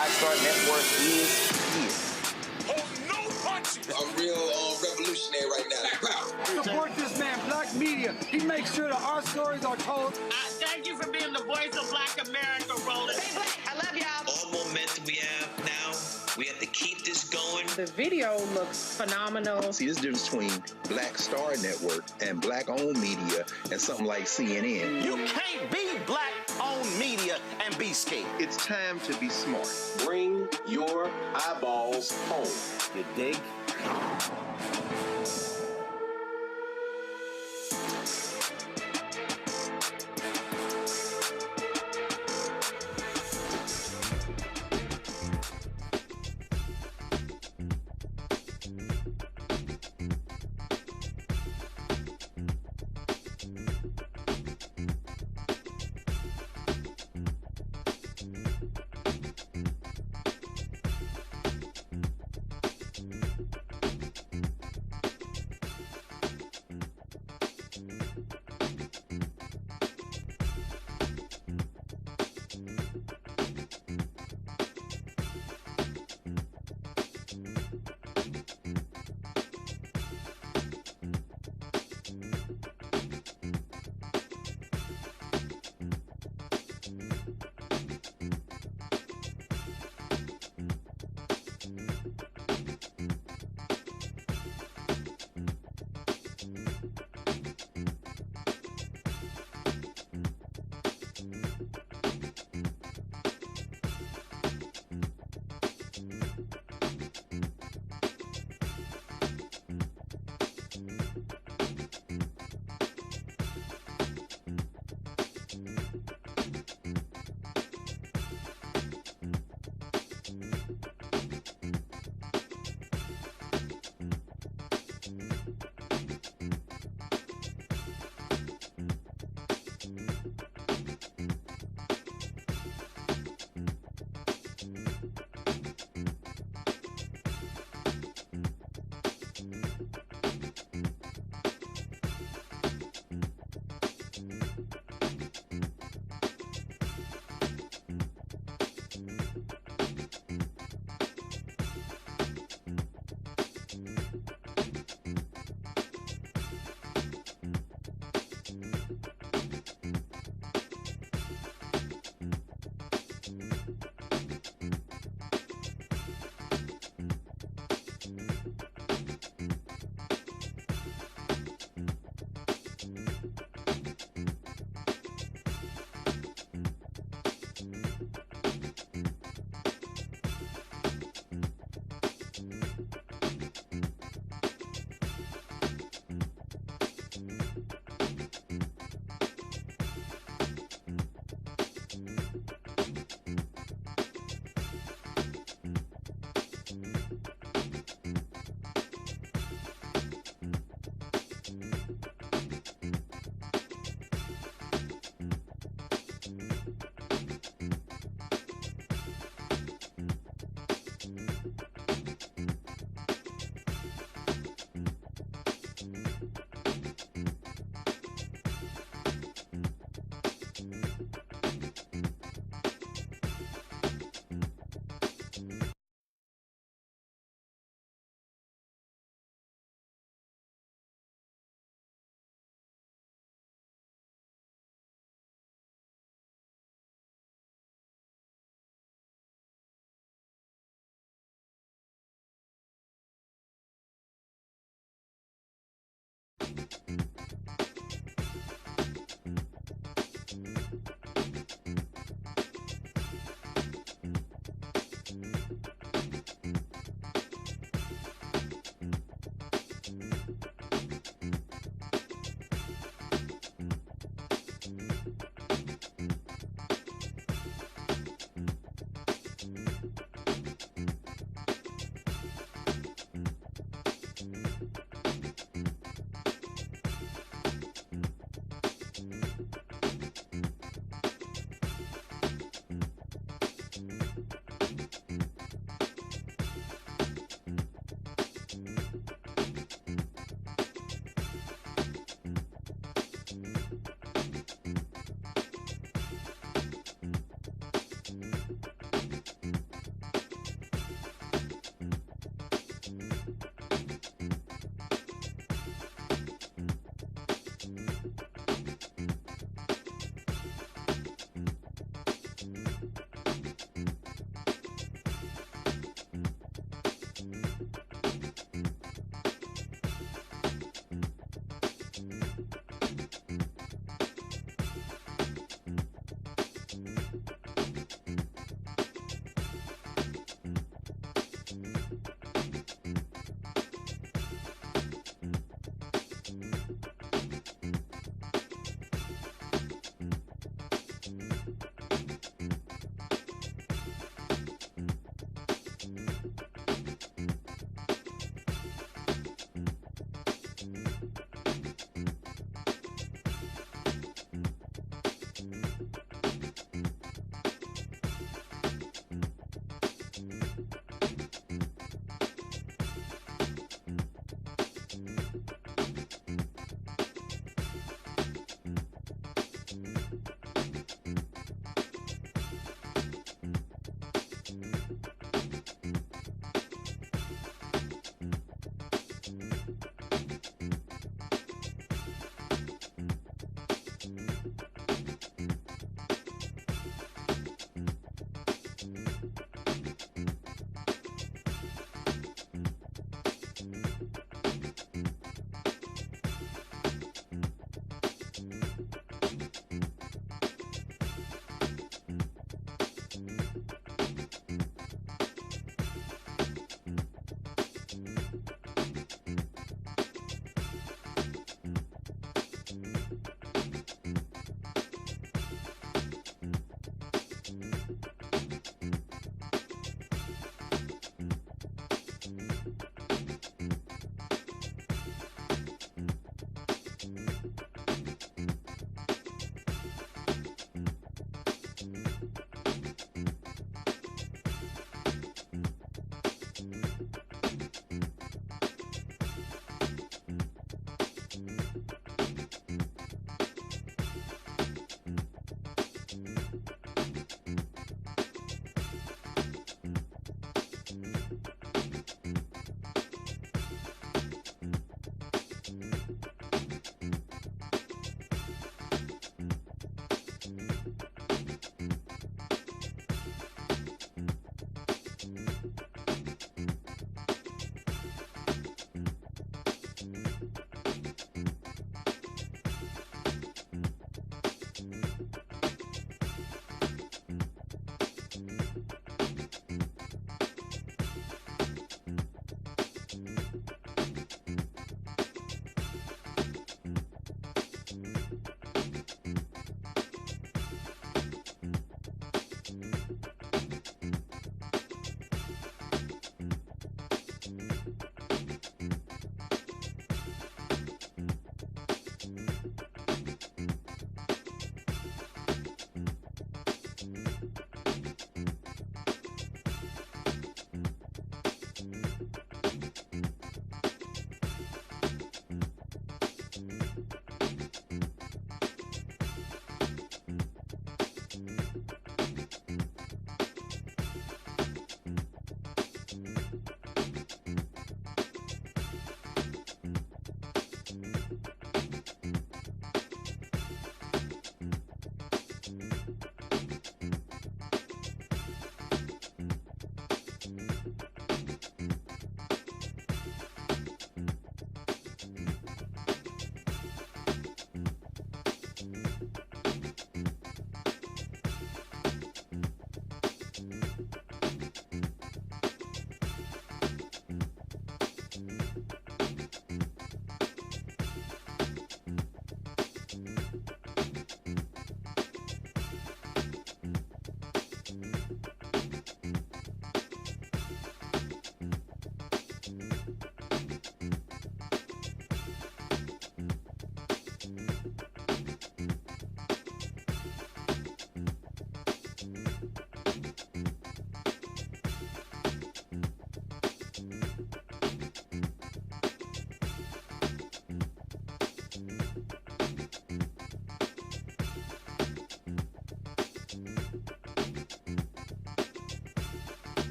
Black Star Network is here. I'm real revolutionary right now. Support this man, Black Media. He makes sure that our stories are told. Thank you for being the voice of Black America, Roland. Hey, Black, I love y'all. All momentum we have now, we have to keep this going. The video looks phenomenal. See, there's a difference between Black Star Network and Black-owned media and something like CNN. You can't be Black-owned media and be scared. It's time to be smart. Bring your eyeballs home. You dig?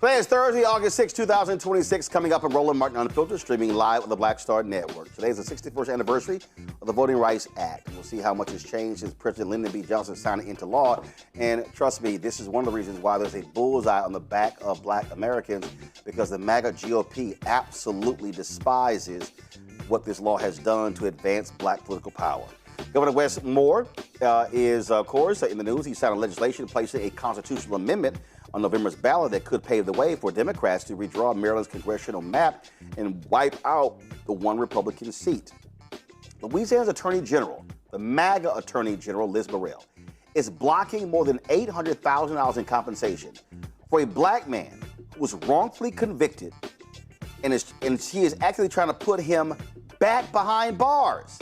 Today is Thursday, August 6, 2026, coming up on Roland Martin Unfiltered, streaming live on the Black Star Network. Today is the 61st anniversary of the Voting Rights Act. We'll see how much has changed since President Lyndon B signed it into law. And trust me, this is one of the reasons why there's a bullseye on the back of black Americans, because the MAGA GOP absolutely despises what this law has done to advance black political power. Governor Wes Moore is, of course, in the news. He signed legislation placing a constitutional amendment on November's ballot that could pave the way for Democrats to redraw Maryland's congressional map and wipe out the one Republican seat. Louisiana's Attorney General, the MAGA Attorney General, Liz Burrell, is blocking more than $800,000 in compensation for a black man who was wrongfully convicted, and she is actually trying to put him back behind bars.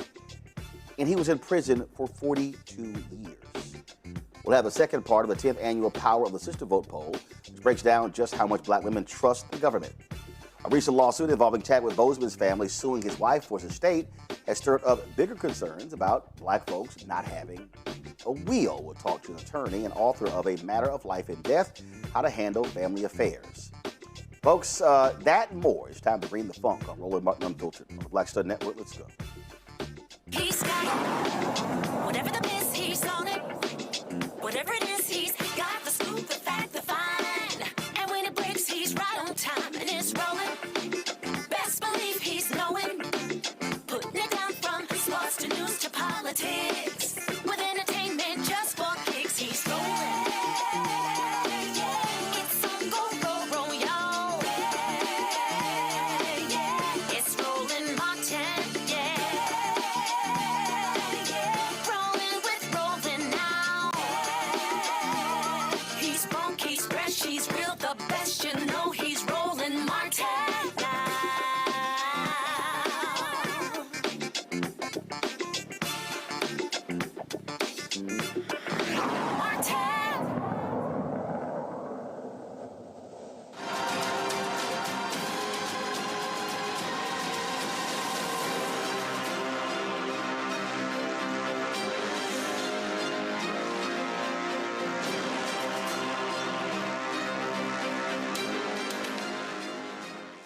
And he was in prison for 42 years. We'll have the second part of the 10th annual Power of the Sister Vote poll, which breaks down just how much black women trust the government. A recent lawsuit involving Chadwick Boseman's family suing his wife for his estate has stirred up bigger concerns about black folks not having a will. We'll talk to an attorney and author of A Matter of Life and Death, How to Handle Family Affairs. Folks, that and more. It's time to bring the funk on Roland Martin Unfiltered on the Black Star Network. Let's go. He's got it. Whatever the miss, he's on it. Whatever it is, he's got the scoop, the fact, the find. And when it breaks, he's right on time and it's rolling. Best believe he's knowing. Putting it down from sports to news to politics. With entertainment just for kicks, he's rolling. It's on go, y'all. It's Roland Martin. He's real, the best, you know he's Roland Martin now. Martin!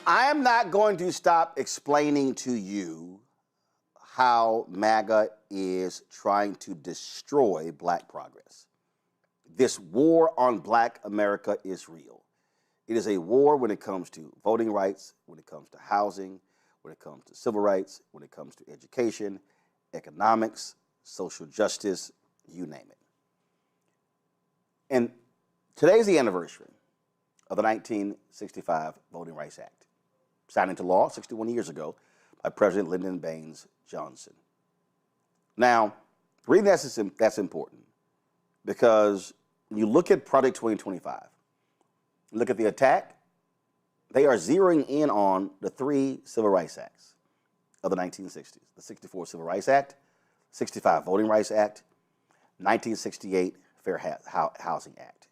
I am not going to stop explaining to you how MAGA is trying to destroy black progress. This war on black America is real. It is a war when it comes to voting rights, when it comes to housing, when it comes to civil rights, when it comes to education, economics, social justice, you name it. And today's the anniversary of the 1965 Voting Rights Act, signed into law 61 years ago by President Lyndon B. Johnson. Now, the reason that's important, because when you look at Project 2025, look at the attack, they are zeroing in on the three Civil Rights Acts of the 1960s, the 64 Civil Rights Act, 65 Voting Rights Act, 1968 Fair Housing Act.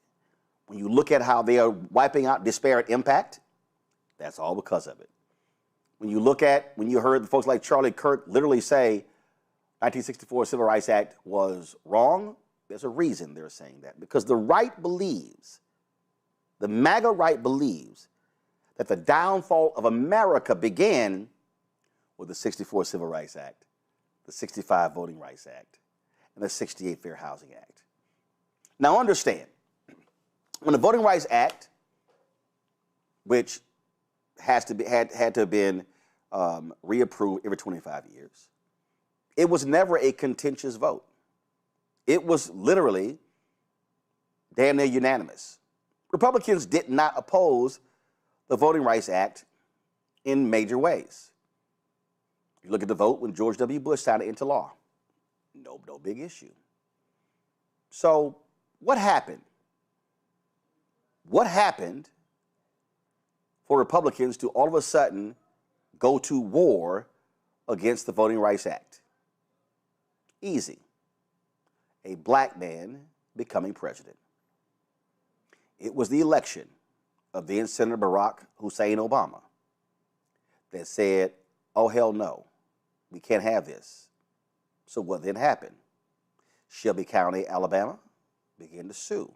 When you look at how they are wiping out disparate impact, that's all because of it. When you heard the folks like Charlie Kirk literally say 1964 Civil Rights Act was wrong, there's a reason they're saying that. Because the right believes, the MAGA right believes, that the downfall of America began with the 64 Civil Rights Act, the 65 Voting Rights Act, and the 68 Fair Housing Act. Now understand, when the Voting Rights Act, which had to have been reapproved every 25 years, it was never a contentious vote. It was literally damn near unanimous. Republicans did not oppose the Voting Rights Act in major ways. You look at the vote when George W. Bush signed it into law. No big issue. So what happened? What happened for Republicans to all of a sudden go to war against the Voting Rights Act? Easy. A black man becoming president. It was the election of then Senator Barack Hussein Obama that said, oh, hell no, we can't have this. So what then happened? Shelby County, Alabama, began to sue.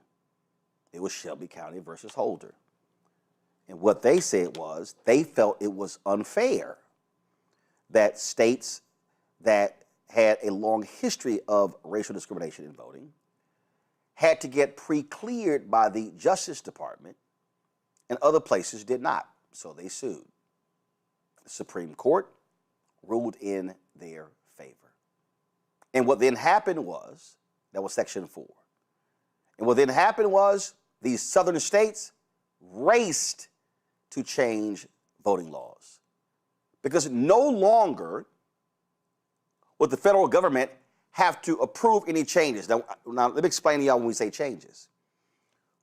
It was Shelby County versus Holder. And what they said was they felt it was unfair that states that had a long history of racial discrimination in voting had to get pre-cleared by the Justice Department, and other places did not. So they sued. The Supreme Court ruled in their favor. And what then happened was, that was Section 4. And what then happened was these southern states raced to change voting laws. Because no longer would the federal government have to approve any changes. Now let me explain to y'all when we say changes.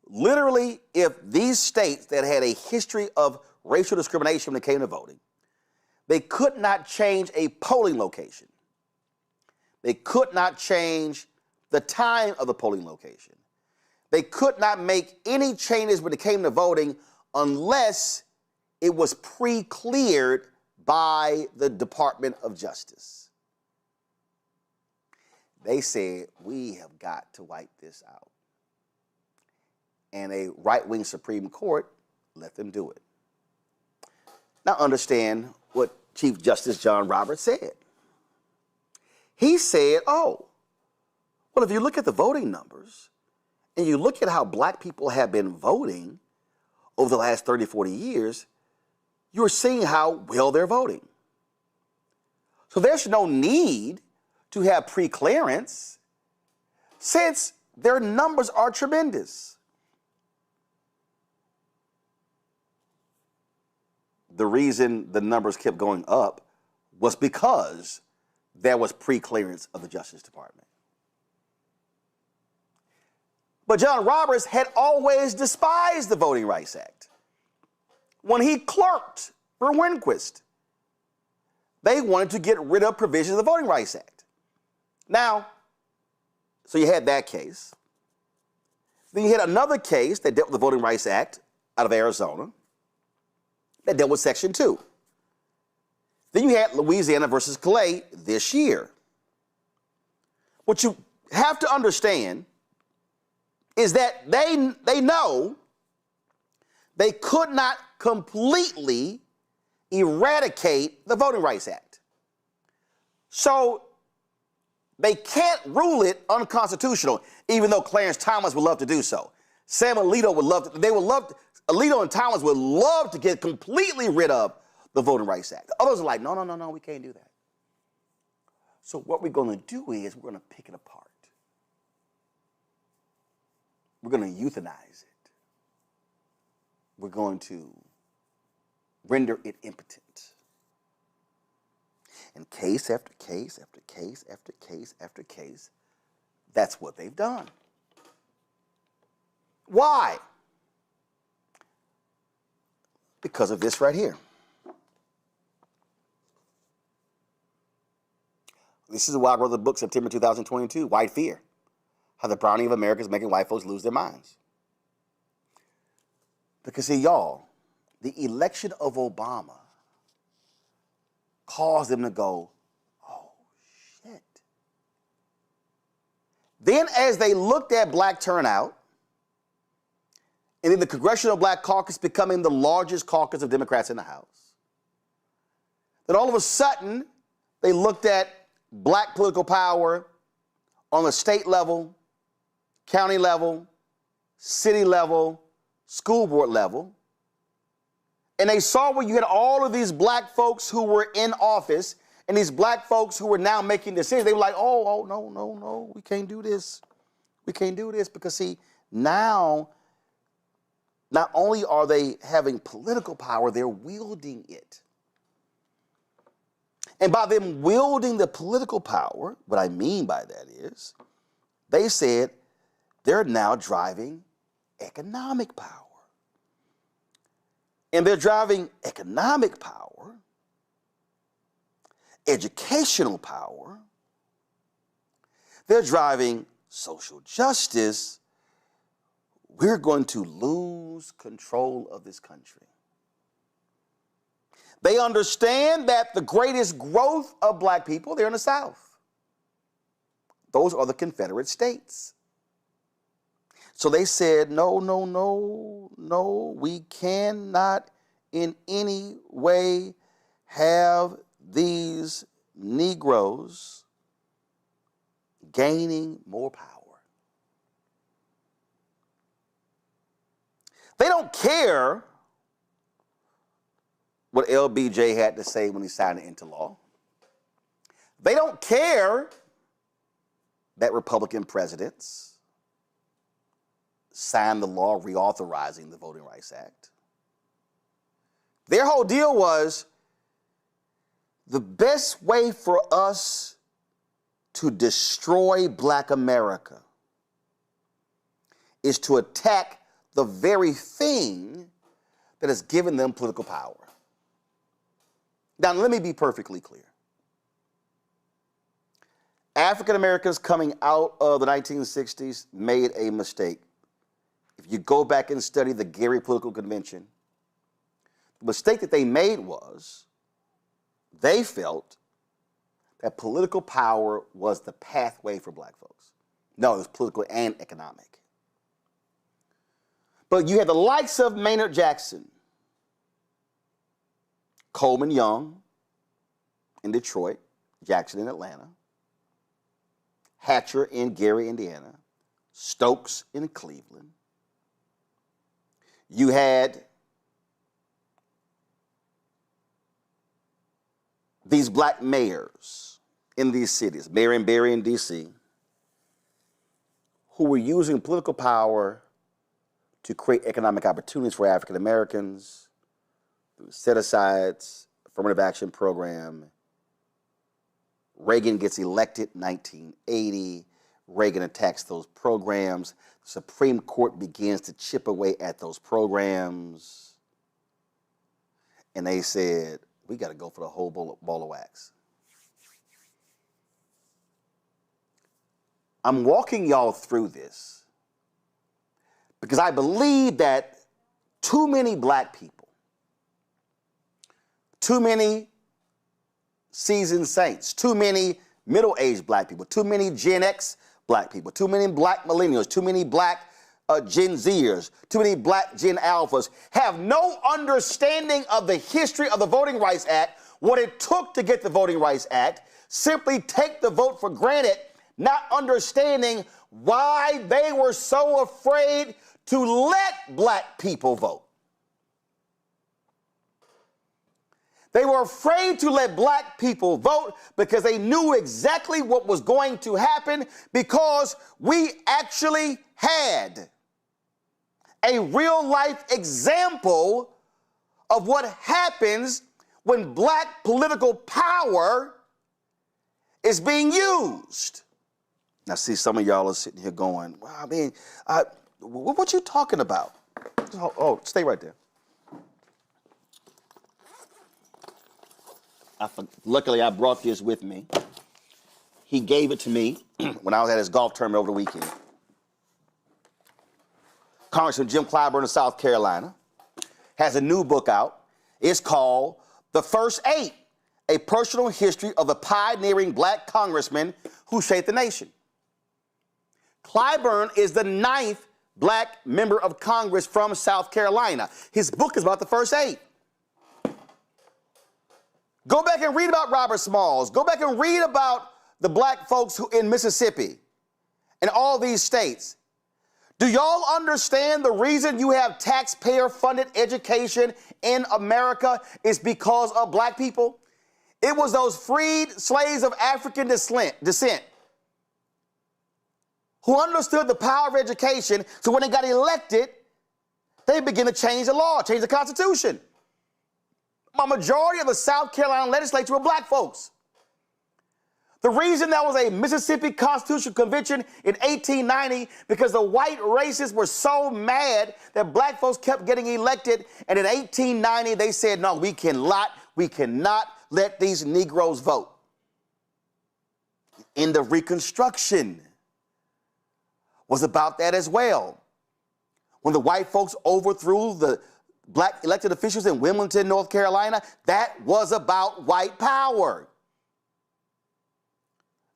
Literally, if these states that had a history of racial discrimination when it came to voting, they could not change a polling location. They could not change the time of the polling location. They could not make any changes when it came to voting unless it was pre-cleared by the Department of Justice. They said, we have got to wipe this out. And a right-wing Supreme Court let them do it. Now understand what Chief Justice John Roberts said. He said, oh, well, if you look at the voting numbers and you look at how black people have been voting over the last 30, 40 years, you're seeing how well they're voting. So there's no need to have pre-clearance since their numbers are tremendous. The reason the numbers kept going up was because there was pre-clearance of the Justice Department. But John Roberts had always despised the Voting Rights Act. When he clerked for Rehnquist, they wanted to get rid of provisions of the Voting Rights Act. Now, so you had that case. Then you had another case that dealt with the Voting Rights Act out of Arizona that dealt with Section 2. Then you had Louisiana versus Clay this year. What you have to understand is that they know they could not completely eradicate the Voting Rights Act. So they can't rule it unconstitutional, even though Clarence Thomas would love to do so. Sam Alito would love to, Alito and Thomas would love to get completely rid of the Voting Rights Act. Others are like, no, we can't do that. So what we're going to do is we're going to pick it apart. We're going to euthanize it. We're going to render it impotent. And case after case after case after case after case, that's what they've done. Why? Because of this right here. This is why I wrote the book September 2022, White Fear, How the Browning of America is Making White Folks Lose Their Minds. Because see, y'all, the election of Obama caused them to go, oh, shit. Then as they looked at black turnout, and then the Congressional Black Caucus becoming the largest caucus of Democrats in the House, then all of a sudden, they looked at black political power on the state level, county level, city level, school board level, and they saw where you had all of these black folks who were in office and these black folks who were now making decisions. They were like, oh, no, we can't do this. We can't do this because, see, now, not only are they having political power, they're wielding it. And by them wielding the political power, what I mean by that is, they said they're now driving economic power. And they're driving economic power, educational power, they're driving social justice. We're going to lose control of this country. They understand that the greatest growth of black people, they're in the South. Those are the Confederate states. So they said, no, no, no, no, we cannot in any way have these Negroes gaining more power. They don't care what LBJ had to say when he signed it into law. They don't care that Republican presidents signed the law reauthorizing the Voting Rights Act. Their whole deal was the best way for us to destroy Black America is to attack the very thing that has given them political power. Now, let me be perfectly clear. African Americans coming out of the 1960s made a mistake. If you go back and study the Gary Political Convention, the mistake that they made was they felt that political power was the pathway for Black folks. No, it was political and economic. But you had the likes of Maynard Jackson, Coleman Young in Detroit, Jackson in Atlanta, Hatcher in Gary, Indiana, Stokes in Cleveland. You had these Black mayors in these cities, Marion Barry in D.C., who were using political power to create economic opportunities for African Americans through set-asides, affirmative action program. Reagan gets elected in 1980. Reagan attacks those programs. The Supreme Court begins to chip away at those programs. And they said, we got to go for the whole ball of wax. I'm walking y'all through this because I believe that too many Black people, too many seasoned saints, too many middle-aged Black people, too many Gen X Black people, too many Black millennials, too many Black Gen Zers, too many Black Gen Alphas have no understanding of the history of the Voting Rights Act, what it took to get the Voting Rights Act, simply take the vote for granted, not understanding why they were so afraid to let Black people vote. They were afraid to let Black people vote because they knew exactly what was going to happen, because we actually had a real-life example of what happens when Black political power is being used. Now, see, some of y'all are sitting here going, well, I mean, what you talking about? Oh, stay right there. Luckily, I brought this with me. He gave it to me when I was at his golf tournament over the weekend. Congressman Jim Clyburn of South Carolina has a new book out. It's called The First Eight, A Personal History of the Pioneering Black Congressmen Who Shaped the Nation. Clyburn is the 9th Black member of Congress from South Carolina. His book is about the first 8. Go back and read about Robert Smalls. Go back and read about the Black folks who in Mississippi and all these states. Do y'all understand the reason you have taxpayer-funded education in America is because of Black people? It was those freed slaves of African descent who understood the power of education, so when they got elected, they began to change the law, change the Constitution. A majority of the South Carolina legislature were Black folks. The reason there was a Mississippi Constitutional Convention in 1890 because the white racists were so mad that Black folks kept getting elected, and in 1890 they said, no, we cannot let these Negroes vote. End of Reconstruction was about that as well. When the white folks overthrew the Black elected officials in Wilmington, North Carolina, that was about white power.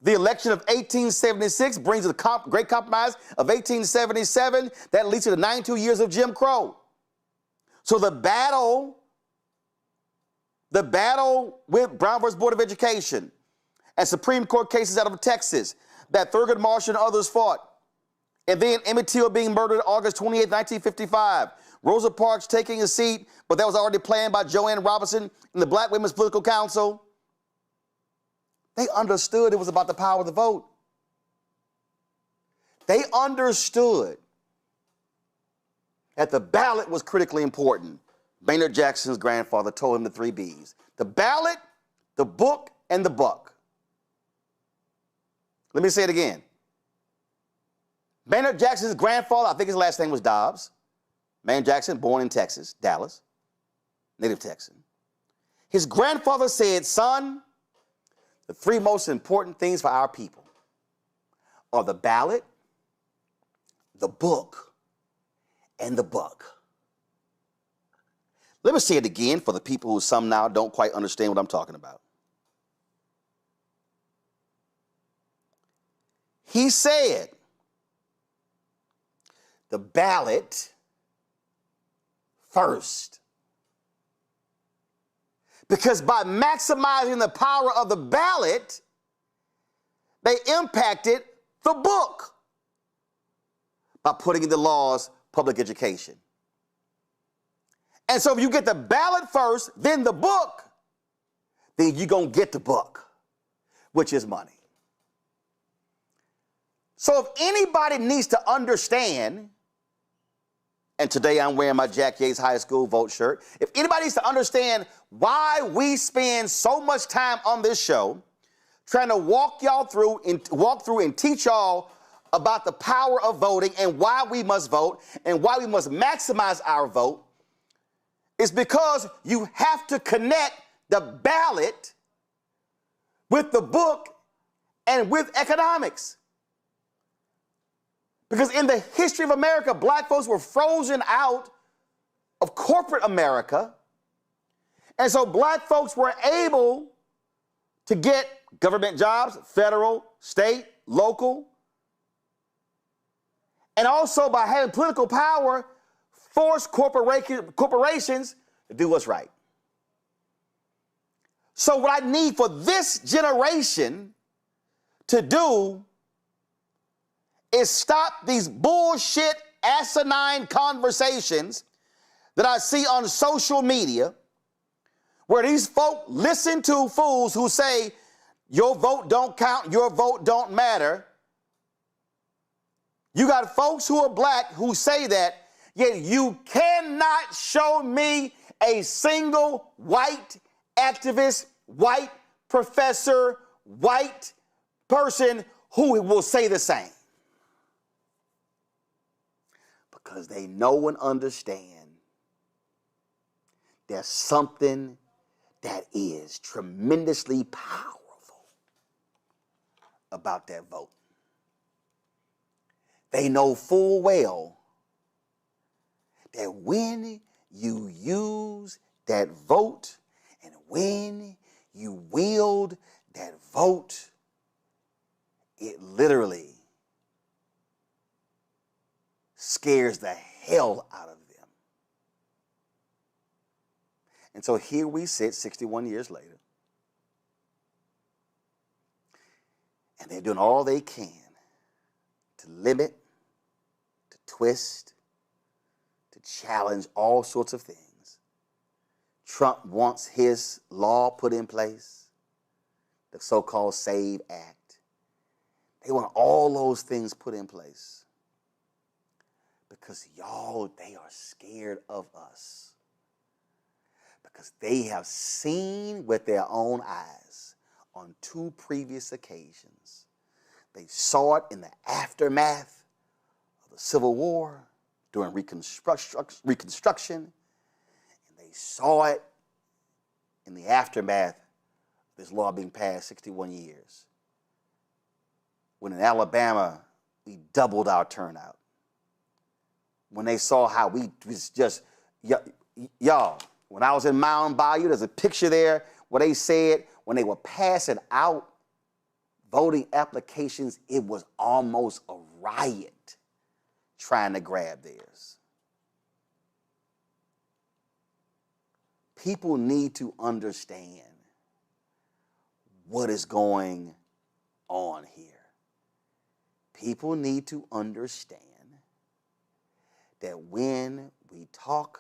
The election of 1876 brings the Great Compromise of 1877 that leads to the 92 years of Jim Crow. So the battle with Brown versus Board of Education and Supreme Court cases out of Texas that Thurgood Marshall and others fought. And then Emmett Till being murdered August 28, 1955. Rosa Parks taking a seat, but that was already planned by Joanne Robinson in the Black Women's Political Council. They understood it was about the power of the vote. They understood that the ballot was critically important. Maynard Jackson's grandfather told him the 3 B's. The ballot, the book, and the buck. Let me say it again. Maynard Jackson's grandfather, I think his last name was Dobbs. Maynard Jackson, born in Texas, Dallas, native Texan. His grandfather said, son, the 3 most important things for our people are the ballot, the book, and the buck. Let me say it again for the people who some now don't quite understand what I'm talking about. He said, the ballot first. Because by maximizing the power of the ballot, they impacted the book by putting in the laws public education. And so if you get the ballot first, then the book, then you're going to get the book, which is money. So if anybody needs to understand, and today I'm wearing my Jack Yates High School vote shirt, if anybody needs to understand why we spend so much time on this show trying to walk through and teach y'all about the power of voting and why we must vote and why we must maximize our vote, it's because you have to connect the ballot with the book and with economics. Because in the history of America, black folks were frozen out of corporate America. And so black folks were able to get government jobs, federal, state, local, and also by having political power, force corporations to do what's right. So what I need for this generation to do is stop these bullshit, asinine conversations that I see on social media where these folk listen to fools who say, your vote don't count, your vote don't matter. You got folks who are black who say that, yet you cannot show me a single white activist, white professor, white person who will say the same. Because they know and understand there's something that is tremendously powerful about that vote. They know full well that when you use that vote and when you wield that vote, it literally scares the hell out of them. And so here we sit 61 years later, and they're doing all they can to limit, to twist, to challenge all sorts of things. Trump wants his law put in place, the so-called SAVE Act. They want all those things put in place. Because y'all, they are scared of us. Because they have seen with their own eyes on 2 previous occasions. They saw it in the aftermath of the Civil War, during Reconstruction, and they saw it in the aftermath of this law being passed 61 years. When in Alabama, we doubled our turnout. When they saw how we was just, y'all, when I was in Mound Bayou, there's a picture there where they said when they were passing out voting applications, it was almost a riot trying to grab theirs. People need to understand what is going on here. People need to understand that when we talk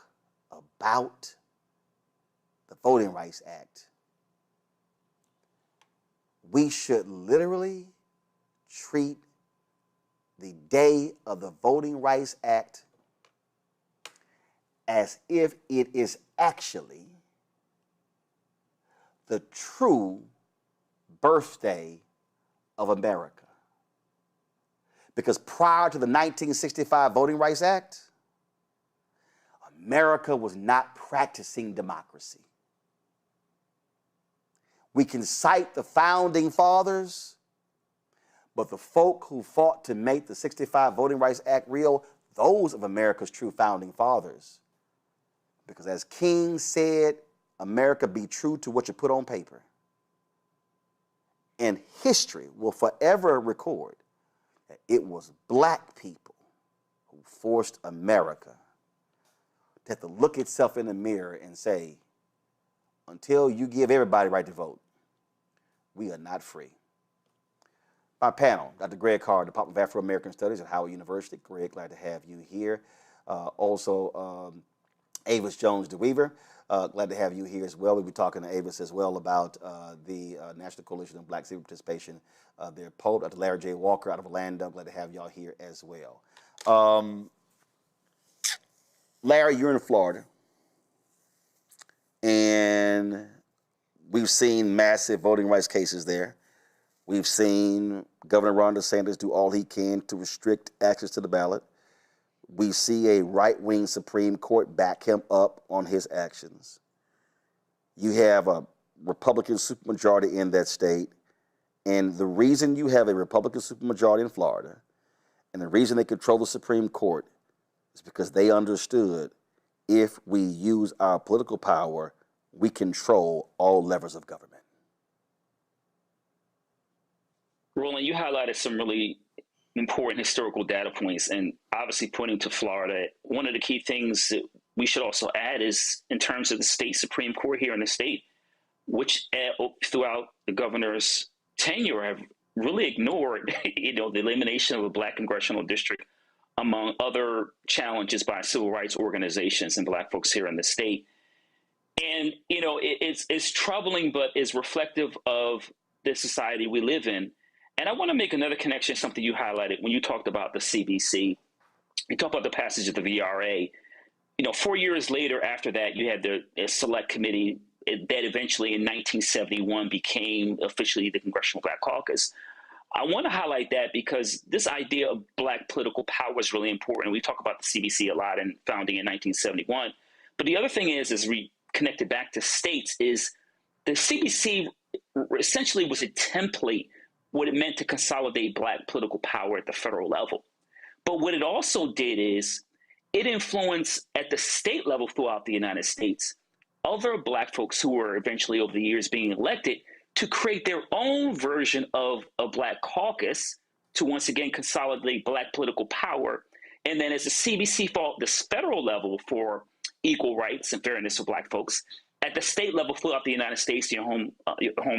about the Voting Rights Act, we should literally treat the day of the Voting Rights Act as if it is actually the true birthday of America. Because prior to the 1965 Voting Rights Act, America was not practicing democracy. We can cite the founding fathers, but the folk who fought to make the 65 Voting Rights Act real, those of America's true founding fathers. Because as King said, America, be true to what you put on paper. And history will forever record that it was black people who forced America to have to look itself in the mirror and say, until you give everybody right to vote, we are not free. My panel, Dr. Greg Carr, Department of Afro-American Studies at Howard University. Greg, glad to have you here. Also, Avis Jones-DeWeaver, glad to have you here as well. We'll be talking to Avis as well about the National Coalition of Black Civic Participation. Their poet, Dr. Larry J. Walker out of Orlando. Glad to have y'all here as well. Larry, you're in Florida, and we've seen massive voting rights cases there. We've seen Governor Ron DeSantis do all he can to restrict access to the ballot. We see a right-wing Supreme Court back him up on his actions. You have a Republican supermajority in that state, and the reason you have a Republican supermajority in Florida, and the reason they control the Supreme Court, is because they understood if we use our political power, we control all levers of government. Roland, you highlighted some really important historical data points, and obviously pointing to Florida. One of the key things that we should also add is in terms of the state Supreme Court here in the state, which throughout the governor's tenure have really ignored, the elimination of a black congressional district, among other challenges by civil rights organizations and black folks here in the state. And, it's troubling, but is reflective of the society we live in. And I want to make another connection, something you highlighted when you talked about the CBC. You talked about the passage of the VRA. 4 years later after that, you had the select committee that eventually in 1971 became officially the Congressional Black Caucus. I want to highlight that because this idea of black political power is really important. We talk about the CBC a lot and founding in 1971. But the other thing is we connect it back to states, is the CBC essentially was a template, what it meant to consolidate black political power at the federal level. But what it also did is it influenced at the state level throughout the United States other black folks who were eventually over the years being elected to create their own version of a black caucus to once again consolidate black political power. And then as the CBC fought this federal level for equal rights and fairness for black folks, at the state level throughout the United States, your home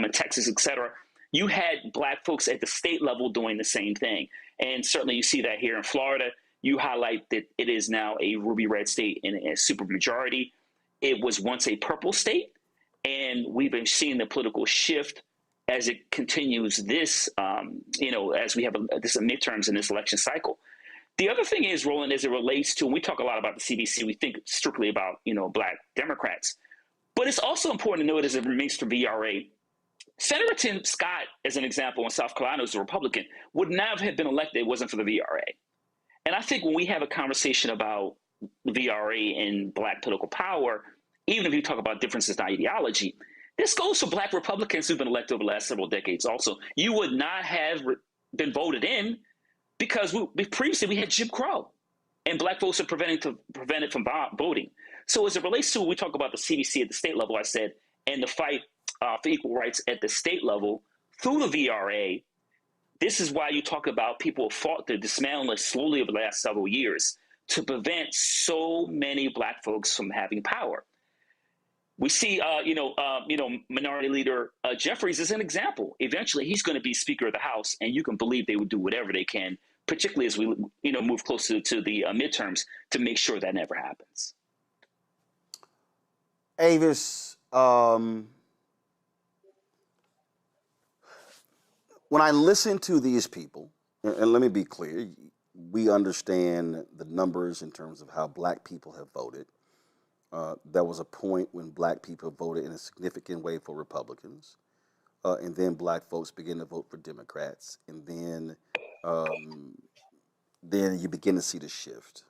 in Texas, et cetera, you had black folks at the state level doing the same thing. And certainly you see that here in Florida. You highlight that it is now a ruby red state and a supermajority. It was once a purple state. And we've been seeing the political shift as it continues this, as we have this midterms in this election cycle. The other thing is, Roland, as it relates to, when we talk a lot about the CBC, we think strictly about, black Democrats. But it's also important to note as it relates to VRA, Senator Tim Scott, as an example, in South Carolina, who's a Republican, would not have been elected if it wasn't for the VRA. And I think when we have a conversation about VRA and black political power, even if you talk about differences in ideology, this goes for black Republicans who've been elected over the last several decades also. You would not have been voted in because previously we had Jim Crow and black folks are prevented from voting. So as it relates to, when we talk about the CBC at the state level, I said, and the fight for equal rights at the state level through the VRA, This is why you talk about people have fought the dismantling slowly over the last several years to prevent so many Black folks from having power. We see, Minority Leader Jeffries is an example. Eventually, he's going to be Speaker of the House, and you can believe they would do whatever they can, particularly as we, move closer to the midterms, to make sure that never happens. Avis, when I listen to these people, and let me be clear, we understand the numbers in terms of how Black people have voted. There was a point when Black people voted in a significant way for Republicans, and then Black folks began to vote for Democrats, and then you begin to see the shift.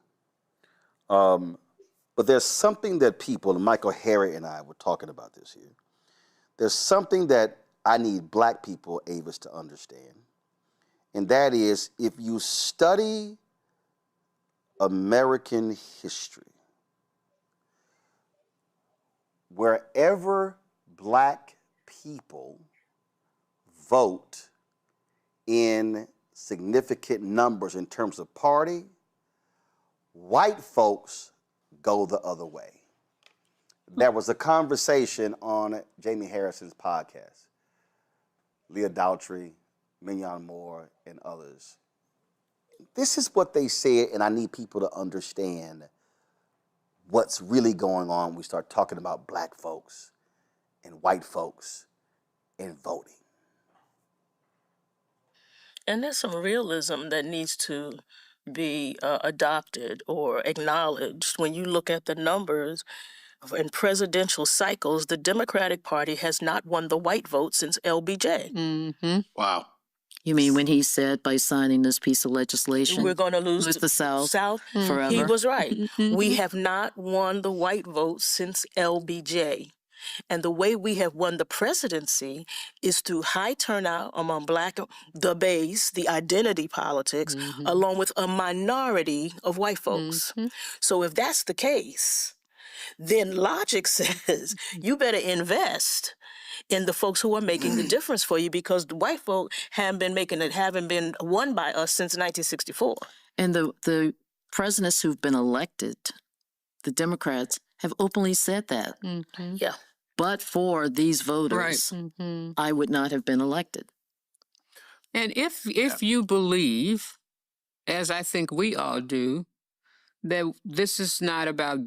But there's something that people, and Michael Harry and I were talking about this here, there's something that I need Black people, Avis, to understand, and that is if you study American history, wherever Black people vote in significant numbers in terms of party, white folks go the other way. There was a conversation on Jamie Harrison's podcast, Leah Daltrey, Mignon Moore, and others. This is what they said, and I need people to understand what's really going on when we start talking about Black folks and white folks and voting. And there's some realism that needs to be adopted or acknowledged. When you look at the numbers in presidential cycles, the Democratic Party has not won the white vote since LBJ. Mm-hmm. Wow. You mean when he said by signing this piece of legislation, we're going to lose the South forever? He was right. We have not won the white vote since LBJ. And the way we have won the presidency is through high turnout among Black, the base, the identity politics, along with a minority of white folks. So if that's the case, then logic says you better invest in the folks who are making the difference for you, because the white folk haven't been won by us since 1964. And the presidents who've been elected, the Democrats, have openly said that. Yeah. But for these voters, I would not have been elected. And if you believe, as I think we all do, that this is not about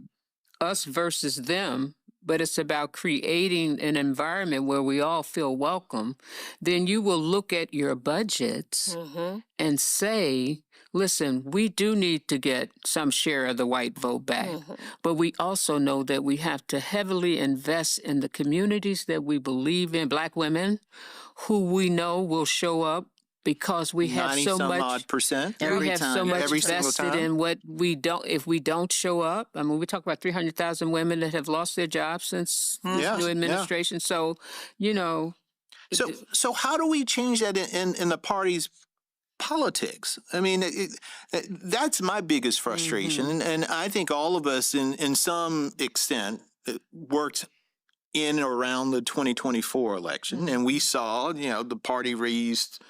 us versus them, but it's about creating an environment where we all feel welcome, then you will look at your budgets and say, listen, we do need to get some share of the white vote back, but we also know that we have to heavily invest in the communities that we believe in, Black women, who we know will show up because we have so much invested in what we don't. If we don't show up, I mean, we talk about 300,000 women that have lost their jobs since the new administration. So, So how do we change that in the party's politics? I mean, that's my biggest frustration, and I think all of us, in some extent, worked in or around the 2024 election, and we saw, the party raised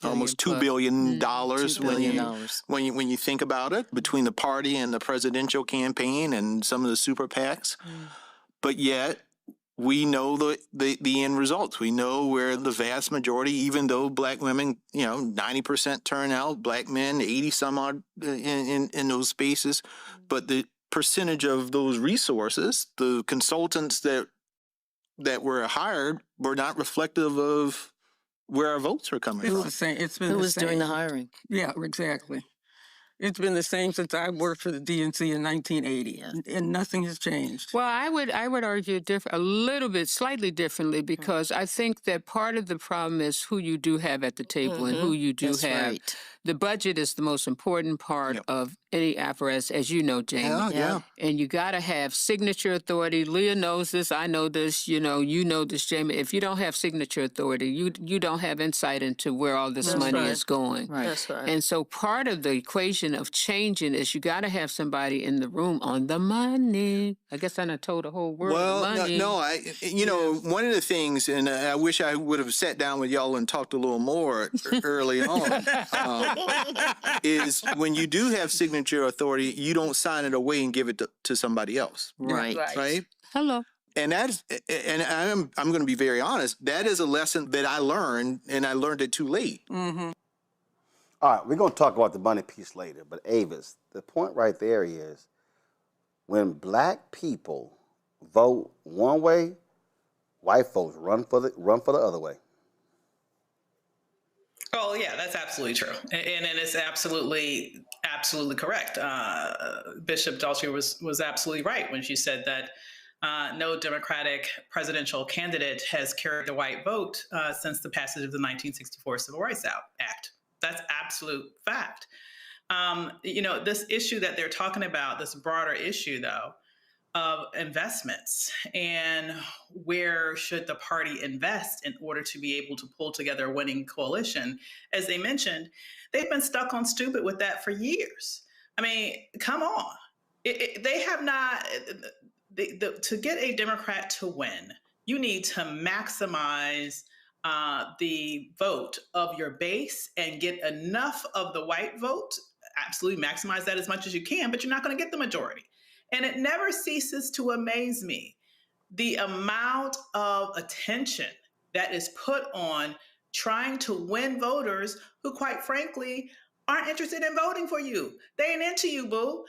almost $2 billion when you think about it, between the party and the presidential campaign and some of the super PACs. But yet we know the end results. We know where the vast majority, even though Black women, 90% turnout, Black men, 80 some odd in those spaces, but the percentage of those resources, the consultants that were hired, were not reflective of where our votes are coming from. The same. It's been Who was doing the hiring? Yeah, exactly. It's been the same since I worked for the DNC in 1980, and nothing has changed. Well, I would argue a little bit, slightly differently, because I think that part of the problem is who you do have at the table and who you do have. Right. The budget is the most important part of any apparatus, as you know, Jamie. Yeah. And you got to have signature authority. Leah knows this. I know this. You know this, Jamie. If you don't have signature authority, you don't have insight into where all this money is going. Right. That's right. And so part of the equation foundation of changing is you got to have somebody in the room on the money. I guess I done told the whole world money. You know, one of the things, and I wish I would have sat down with y'all and talked a little more early on, is when you do have signature authority, you don't sign it away and give it to somebody else. Right. Right? Hello. And I'm going to be very honest, that is a lesson that I learned, and I learned it too late. Mm-hmm. All right, we're going to talk about the money piece later, but Avis, the point right there is when black people vote one way, white folks run for the other way. Oh yeah, that's absolutely true, and it's absolutely correct. Bishop Daltrey was absolutely right when she said that no Democratic presidential candidate has carried the white vote since the passage of the 1964 Civil Rights Act. That's absolute fact. You know, this issue that they're talking about, this broader issue, though, of investments and where should the party invest in order to be able to pull together a winning coalition. As they mentioned, they've been stuck on stupid with that for years. I mean, come on. They have not, to get a Democrat to win, you need to maximize the vote of your base and get enough of the white vote, absolutely maximize that as much as you can, but you're not going to get the majority. And it never ceases to amaze me the amount of attention that is put on trying to win voters who, quite frankly, aren't interested in voting for you. They ain't into you, boo.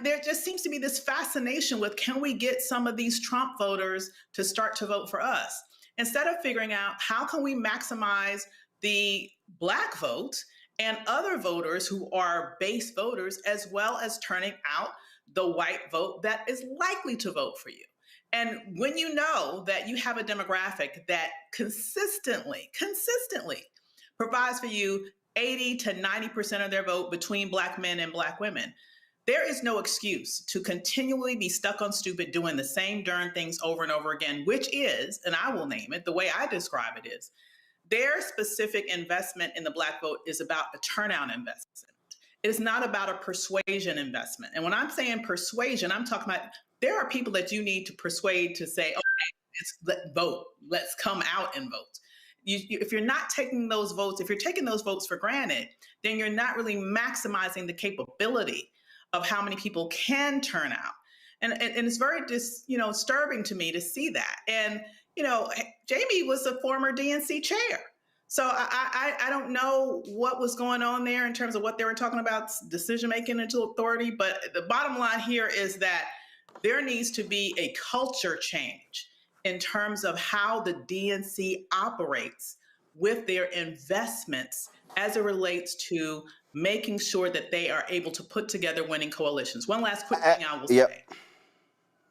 There just seems to be this fascination with, can we get some of these Trump voters to start to vote for us? Instead of figuring out how can we maximize the black vote and other voters who are base voters, as well as turning out the white vote that is likely to vote for you. And when you know that you have a demographic that consistently provides for you 80 to 90% of their vote between black men and black women, there is no excuse to continually be stuck on stupid doing the same darn things over and over again, which is, and I will name it, the way I describe it is, their specific investment in the black vote is about a turnout investment. It is not about a persuasion investment. And when I'm saying persuasion, I'm talking about there are people that you need to persuade to say, okay, let's vote. Let's come out and vote. If you're not taking those votes, if you're taking those votes for granted, then you're not really maximizing the capability of how many people can turn out. And it's very disturbing to me to see that. And, you know, Jamie was a former DNC chair. So I don't know what was going on there in terms of what they were talking about, decision-making and authority. But the bottom line here is that there needs to be a culture change in terms of how the DNC operates with their investments as it relates to making sure that they are able to put together winning coalitions. One last quick thing I will say.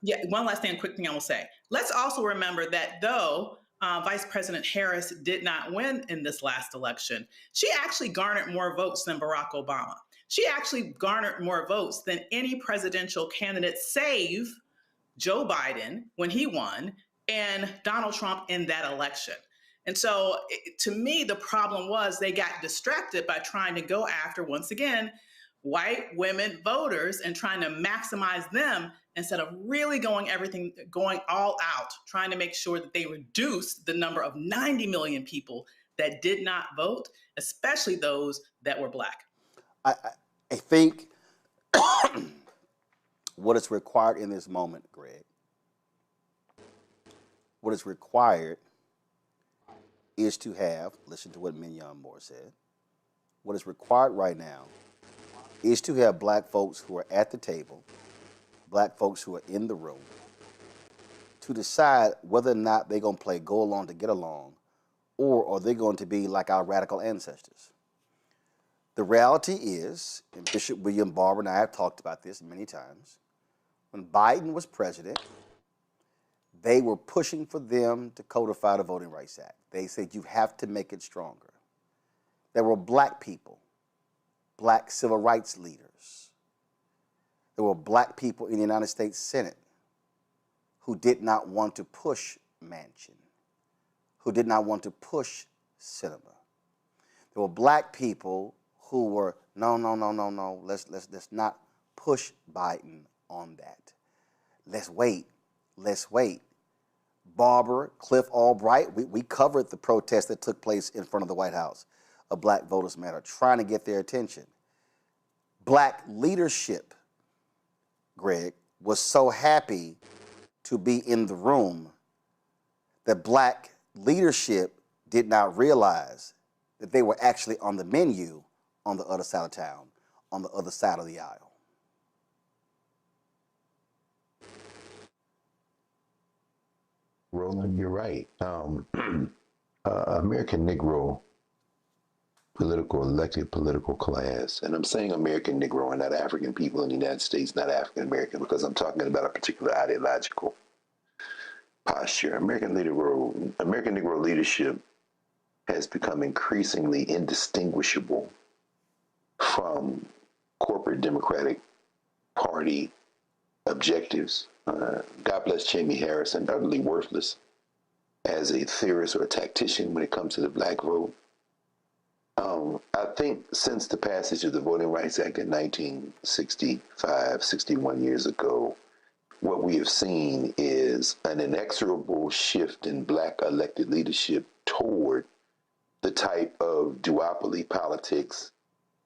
Yeah, one last quick thing I will say. Let's also remember that though Vice President Harris did not win in this last election, she actually garnered more votes than Barack Obama. She actually garnered more votes than any presidential candidate, save Joe Biden when he won, and Donald Trump in that election. And so to me, the problem was they got distracted by trying to go after, once again, white women voters and trying to maximize them instead of really going all out, trying to make sure that they reduce the number of 90 million people that did not vote, especially those that were black. I think what is required in this moment, Greg, what is required is to have, listen to what Mignon Moore said, what is required right now is to have black folks who are at the table, black folks who are in the room, to decide whether or not they're going to play go along to get along, or are they going to be like our radical ancestors. The reality is, and Bishop William Barber and I have talked about this many times, when Biden was president, they were pushing for them to codify the Voting Rights Act. They said you have to make it stronger. There were black people, black civil rights leaders. There were black people in the United States Senate who did not want to push Manchin, who did not want to push Sinema. There were black people who were No. Let's not push Biden on that. Let's wait. Barbara, Cliff Albright, we covered the protest that took place in front of the White House of Black Voters Matter, trying to get their attention. Black leadership, Greg, was so happy to be in the room that black leadership did not realize that they were actually on the menu on the other side of town, on the other side of the aisle. Roland, you're right. American Negro elected political class, and I'm saying American Negro and not African people in the United States, not African American, because I'm talking about a particular ideological posture. American Negro leadership has become increasingly indistinguishable from corporate Democratic Party objectives. God bless Jamie Harrison, utterly worthless as a theorist or a tactician when it comes to the black vote. I think since the passage of the Voting Rights Act in 1965, 61 years ago, what we have seen is an inexorable shift in black elected leadership toward the type of duopoly politics,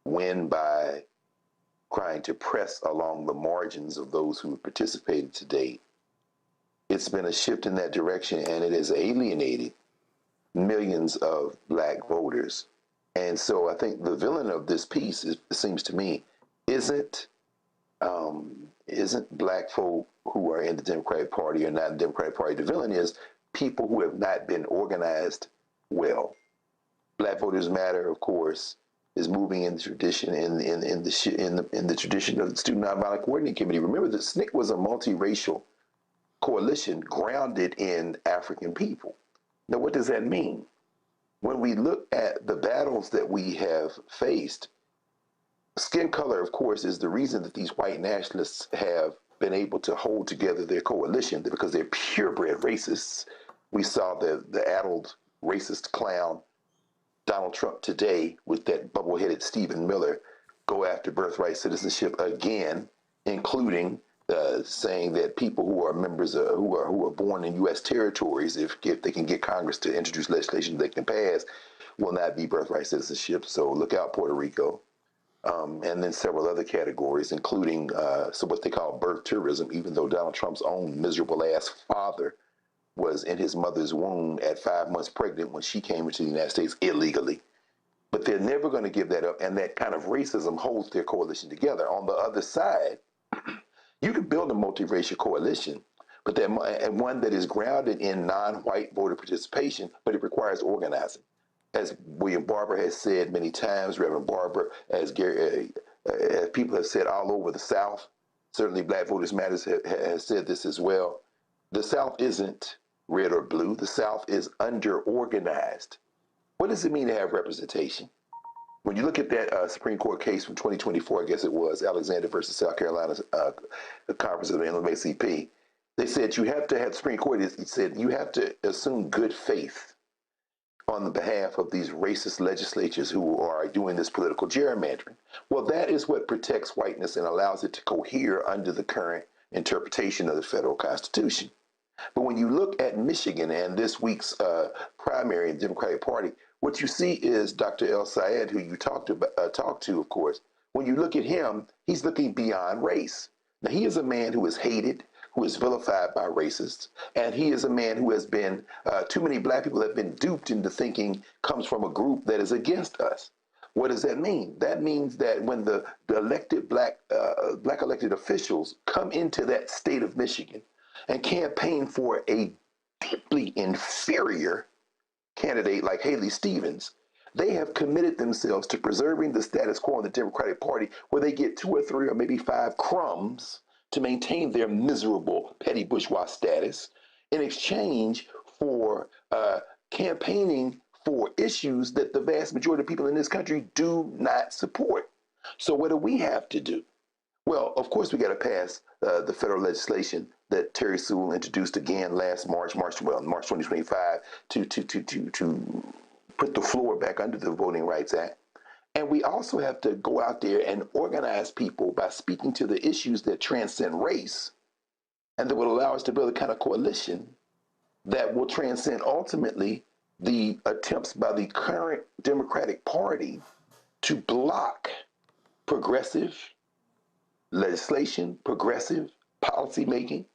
win by trying to press along the margins of those who have participated to date. It's been a shift in that direction, and it has alienated millions of black voters. And so I think the villain of this piece, it seems to me, isn't black folk who are in the Democratic Party or not in the Democratic Party. The villain is people who have not been organized well. Black Voters Matter, of course, is moving in the tradition in the tradition of the Student Nonviolent Coordinating Committee. Remember that SNCC was a multiracial coalition grounded in African people. Now, what does that mean? When we look at the battles that we have faced, skin color, of course, is the reason that these white nationalists have been able to hold together their coalition, because they're purebred racists. We saw the addled racist clown Donald Trump today with that bubble-headed Stephen Miller go after birthright citizenship again, including saying that people who are members of, who are born in U.S. territories, if they can get Congress to introduce legislation they can pass, will not be birthright citizenship. So look out, Puerto Rico. And then several other categories, including so what they call birth tourism, even though Donald Trump's own miserable ass father was in his mother's womb at 5 months pregnant when she came into the United States illegally. But they're never going to give that up, and that kind of racism holds their coalition together. On the other side, you can build a multiracial coalition, but and one that is grounded in non-white voter participation, but it requires organizing. As William Barber has said many times, Reverend Barber, as people have said all over the South, certainly Black Voters Matters has said this as well, the South isn't red or blue. The South is under-organized. What does it mean to have representation? When you look at that Supreme Court case from 2024, I guess it was, Alexander versus South Carolina, the Conference of the NAACP, they said you have to have, Supreme Court, it said you have to assume good faith on the behalf of these racist legislatures who are doing this political gerrymandering. Well, that is what protects whiteness and allows it to cohere under the current interpretation of the federal Constitution. But when you look at Michigan and this week's primary in the Democratic Party, what you see is Dr. El Sayed, who you talked to, of course. When you look at him, he's looking beyond race. Now, he is a man who is hated, who is vilified by racists, and he is a man who has been, too many black people have been duped into thinking comes from a group that is against us. What does that mean? That means that when the elected black elected officials come into that state of Michigan and campaign for a deeply inferior candidate like Haley Stevens, they have committed themselves to preserving the status quo in the Democratic Party, where they get 2 or 3 or maybe 5 crumbs to maintain their miserable petty bourgeois status in exchange for campaigning for issues that the vast majority of people in this country do not support. So what do we have to do? Well, of course, we got to pass the federal legislation that Terry Sewell introduced again last March 2025, to put the floor back under the Voting Rights Act. And we also have to go out there and organize people by speaking to the issues that transcend race and that will allow us to build a kind of coalition that will transcend ultimately the attempts by the current Democratic Party to block progressive legislation, progressive policy making,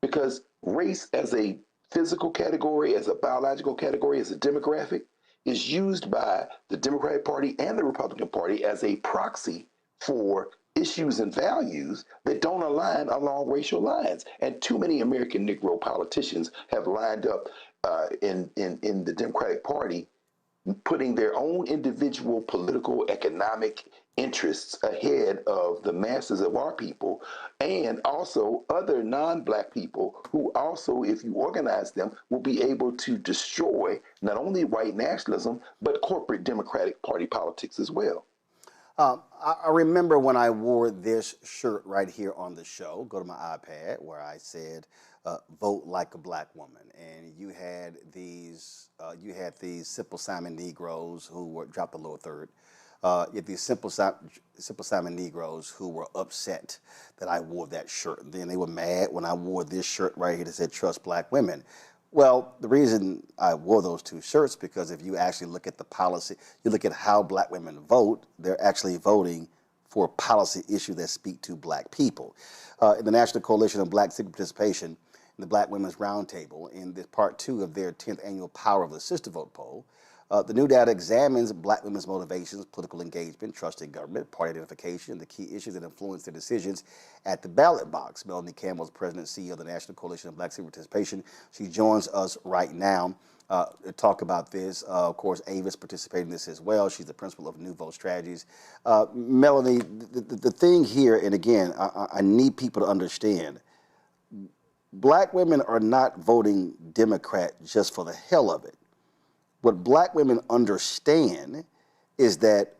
because race as a physical category, as a biological category, as a demographic, is used by the Democratic Party and the Republican Party as a proxy for issues and values that don't align along racial lines. And too many American Negro politicians have lined up in the Democratic Party, putting their own individual political, economic interests ahead of the masses of our people, and also other non-Black people who also, if you organize them, will be able to destroy not only white nationalism, but corporate Democratic Party politics as well. I remember when I wore this shirt right here on the show, go to my iPad, where I said, vote like a Black woman. And you had these Simple Simon Negroes who were, dropped the lower third. You had these Simple Simon Negroes who were upset that I wore that shirt. And then they were mad when I wore this shirt right here that said, trust Black women. Well, the reason I wore those two shirts, because if you actually look at the policy, you look at how Black women vote, they're actually voting for a policy issue that speak to Black people. In the National Coalition of Black Civic Participation, in the Black Women's Roundtable, in the part 2 of their 10th annual Power of the Sister Vote poll, the new data examines Black women's motivations, political engagement, trust in government, party identification, and the key issues that influence their decisions at the ballot box. Melanie Campbell is President and CEO of the National Coalition of Black Civic Participation. She joins us right now to talk about this. Of course, Ava's participating in this as well. She's the principal of New Vote Strategies. Melanie, the thing here, and again, I need people to understand, Black women are not voting Democrat just for the hell of it. What Black women understand is that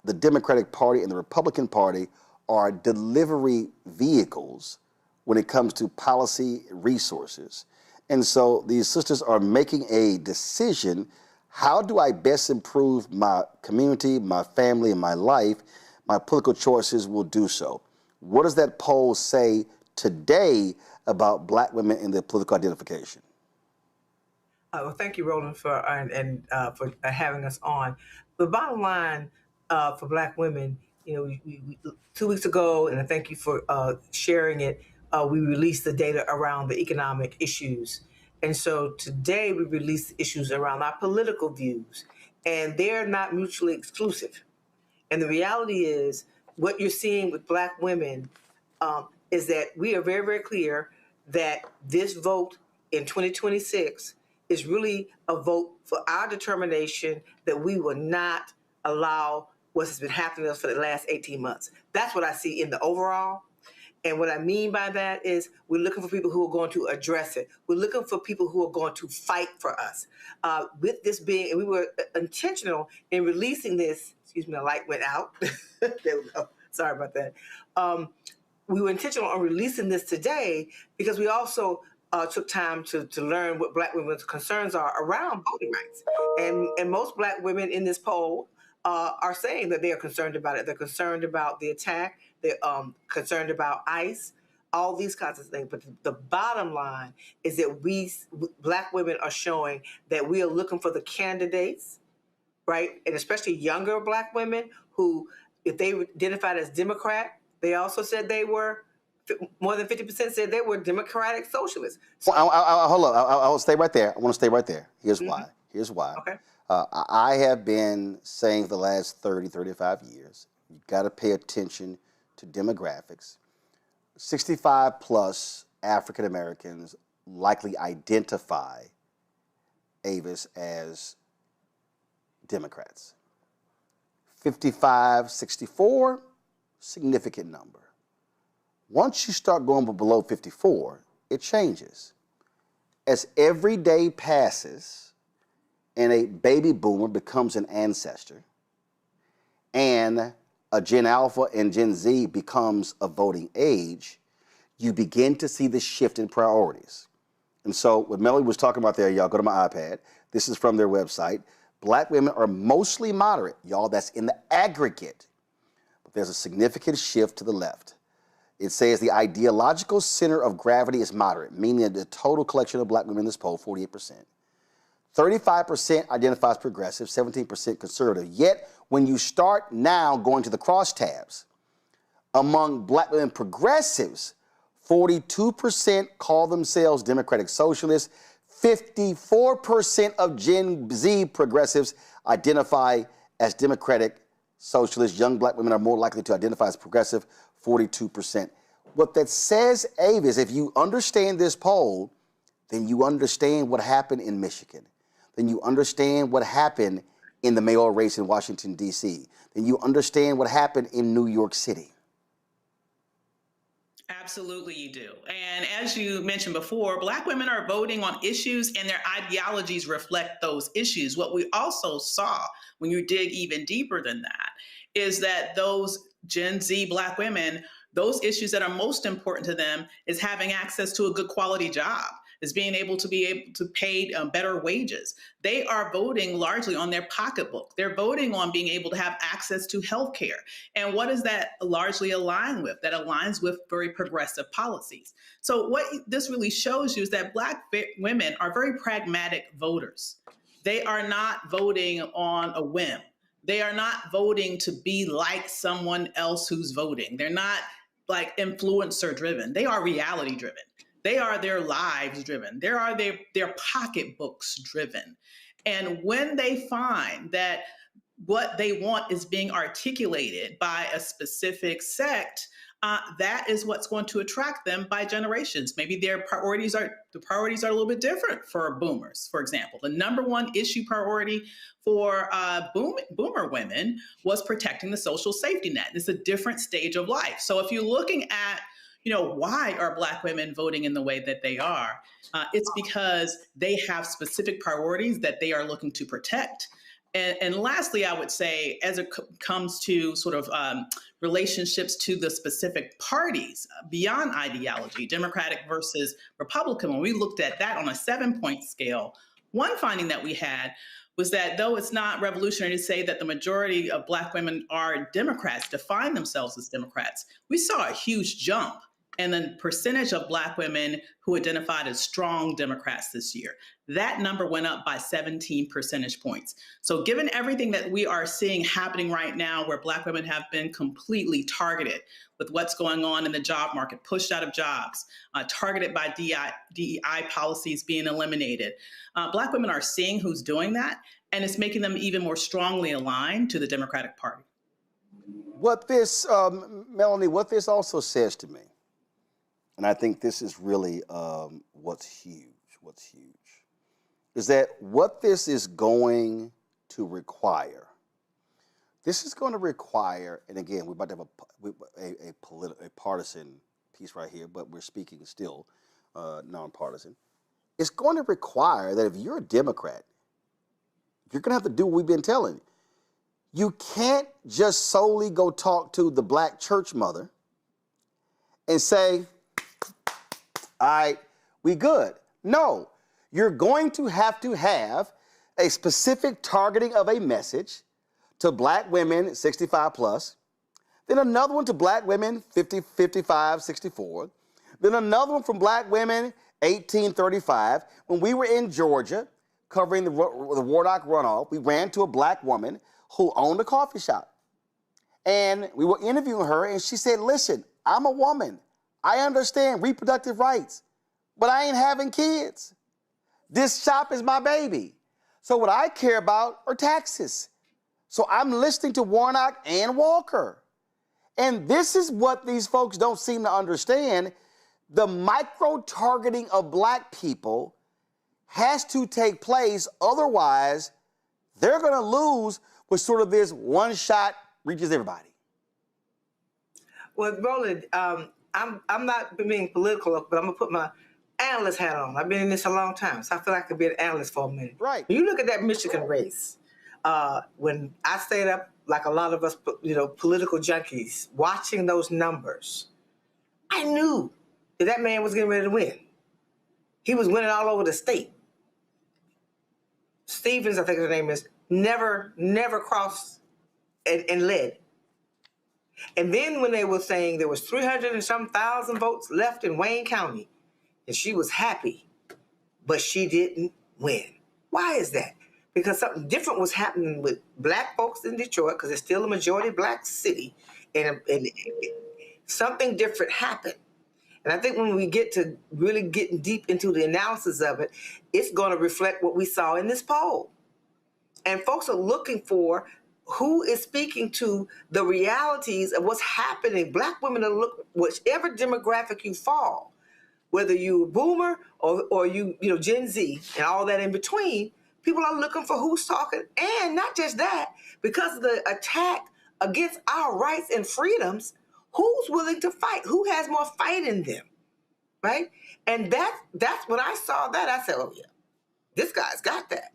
the Democratic Party and the Republican Party are delivery vehicles when it comes to policy resources. And so these sisters are making a decision, how do I best improve my community, my family, and my life? My political choices will do so. What does that poll say today about Black women in their political identification? Well, thank you, Roland, for having us on. The bottom line for Black women, we 2 weeks ago, and I thank you for sharing it, we released the data around the economic issues. And so today we released issues around our political views, and they're not mutually exclusive. And the reality is, what you're seeing with Black women is that we are very, very clear that this vote in 2026 is really a vote for our determination that we will not allow what has been happening to us for the last 18 months. That's what I see in the overall. And what I mean by that is we're looking for people who are going to address it. We're looking for people who are going to fight for us. With this being, and we were intentional in releasing this, excuse me, the light went out. There we go. Sorry about that. We were intentional on releasing this today because we also took time to learn what Black women's concerns are around voting rights. And most Black women in this poll are saying that they are concerned about it. They're concerned about the attack. They're concerned about ICE, all these kinds of things. But the bottom line is that we, Black women, are showing that we are looking for the candidates, right? And especially younger Black women who, if they identified as Democrat, they also said they were, more than 50% said they were Democratic socialists. So, hold on, I'll stay right there. I want to stay right there. Here's why. Here's why. Okay. I have been saying for the last 30, 35 years, you've got to pay attention to demographics. 65 plus African Americans likely identify Avis as Democrats. 55, 64, significant number. Once you start going below 54, it changes. As every day passes and a baby boomer becomes an ancestor and a Gen Alpha and Gen Z becomes a voting age, you begin to see the shift in priorities. And so what Melanie was talking about there, y'all, go to my iPad. This is from their website. Black women are mostly moderate. Y'all, that's in the aggregate. But there's a significant shift to the left. It says the ideological center of gravity is moderate, meaning that the total collection of black women in this poll, 48%. 35% identifies progressive, 17% conservative. Yet, when you start now going to the crosstabs, among black women progressives, 42% call themselves Democratic Socialists. 54% of Gen Z progressives identify as Democratic Socialists. Young black women are more likely to identify as progressive, 42%. What that says, Abe, is if you understand this poll, then you understand what happened in Michigan. Then you understand what happened in the mayoral race in Washington, D.C. Then you understand what happened in New York City. Absolutely, you do. And as you mentioned before, Black women are voting on issues and their ideologies reflect those issues. What we also saw when you dig even deeper than that is that those Gen Z Black women, those issues that are most important to them is having access to a good quality job, is being able to pay better wages. They are voting largely on their pocketbook. They're voting on being able to have access to health care. And what does that largely align with? That aligns with very progressive policies. So what this really shows you is that Black women are very pragmatic voters. They are not voting on a whim. They are not voting to be like someone else who's voting. They're not like influencer driven. They are reality driven. They are their lives driven. They are their pocketbooks driven. And when they find that what they want is being articulated by a specific sect, that is what's going to attract them by generations. Maybe the priorities are a little bit different for boomers, for example. The number one issue priority for boomer women was protecting the social safety net. It's a different stage of life. So if you're looking at, why are Black women voting in the way that they are? It's because they have specific priorities that they are looking to protect. And lastly, I would say, as it comes to sort of relationships to the specific parties beyond ideology, Democratic versus Republican, when we looked at that on a 7-point scale, one finding that we had was that though it's not revolutionary to say that the majority of Black women are Democrats, define themselves as Democrats, we saw a huge jump in the percentage of Black women who identified as strong Democrats this year. That number went up by 17 percentage points. So given everything that we are seeing happening right now, where Black women have been completely targeted with what's going on in the job market, pushed out of jobs, targeted by DEI policies being eliminated, Black women are seeing who's doing that, and it's making them even more strongly aligned to the Democratic Party. What this, Melanie, what this also says to me, and I think this is really what's huge, is that what this is going to require, and again, we're about to have a partisan piece right here, but we're speaking still nonpartisan. It's going to require that if you're a Democrat, you're going to have to do what we've been telling you. You can't just solely go talk to the Black church mother and say, all right, we good. No, you're going to have a specific targeting of a message to Black women 65 plus, then another one to Black women 50, 55, 64, then another one from Black women 18, 35. When we were in Georgia covering the Warnock runoff, we ran to a Black woman who owned a coffee shop. And we were interviewing her, and she said, listen, I'm a woman. I understand reproductive rights, but I ain't having kids. This shop is my baby. So what I care about are taxes. So I'm listening to Warnock and Walker. And this is what these folks don't seem to understand. The micro-targeting of Black people has to take place. Otherwise, they're going to lose with sort of this one shot reaches everybody. Well, Roland, I'm not being political, but I'm going to put my analyst hat on. I've been in this a long time, so I feel like I could be an analyst for a minute. Right. When you look at that Michigan race, when I stayed up, like a lot of us, political junkies, watching those numbers, I knew that man was getting ready to win. He was winning all over the state. Stevens, I think her name is, never crossed and led. And then when they were saying there was 300 and some thousand votes left in Wayne County, and she was happy, but she didn't win. Why is that? Because something different was happening with black folks in Detroit, because it's still a majority black city, and something different happened. And I think when we get to really getting deep into the analysis of it, it's going to reflect what we saw in this poll. And folks are looking for who is speaking to the realities of what's happening. Black women are looking, whichever demographic you fall, whether you're a boomer or you Gen Z and all that in between, people are looking for who's talking. And not just that, because of the attack against our rights and freedoms, who's willing to fight? Who has more fight in them, right? And that's when I saw that, I said, oh yeah, this guy's got that.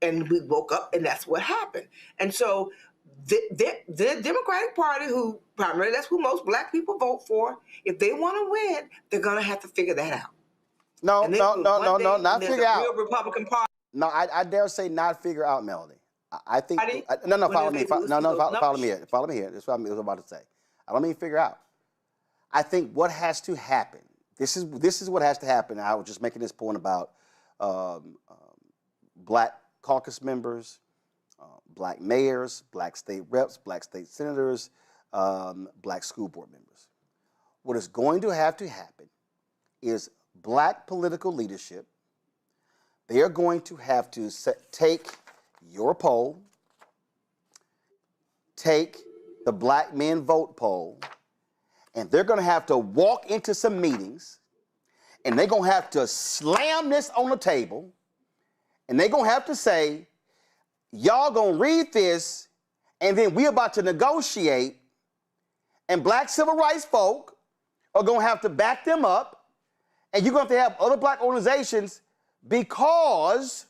And we woke up, and that's what happened. And so the Democratic Party, who primarily that's who most black people vote for, if they want to win, they're going to have to figure that out. No, not figure out. Real Republican Party. No, I dare say not figure out, Melody. I think follow me. Follow me here. Follow me here. That's what I was about to say. I don't mean figure out. I think what has to happen. This is what has to happen. I was just making this point about black caucus members, black mayors, black state reps, black state senators, black school board members. What is going to happen is black political leadership. They are going to have to take your poll, take the Black Men Vote poll, and they're going to have to walk into some meetings, and they're going to have to slam this on the table, and they're going to have to say, y'all going to read this, and then we're about to negotiate, and black civil rights folk are going to have to back them up, and you're going to have other black organizations, because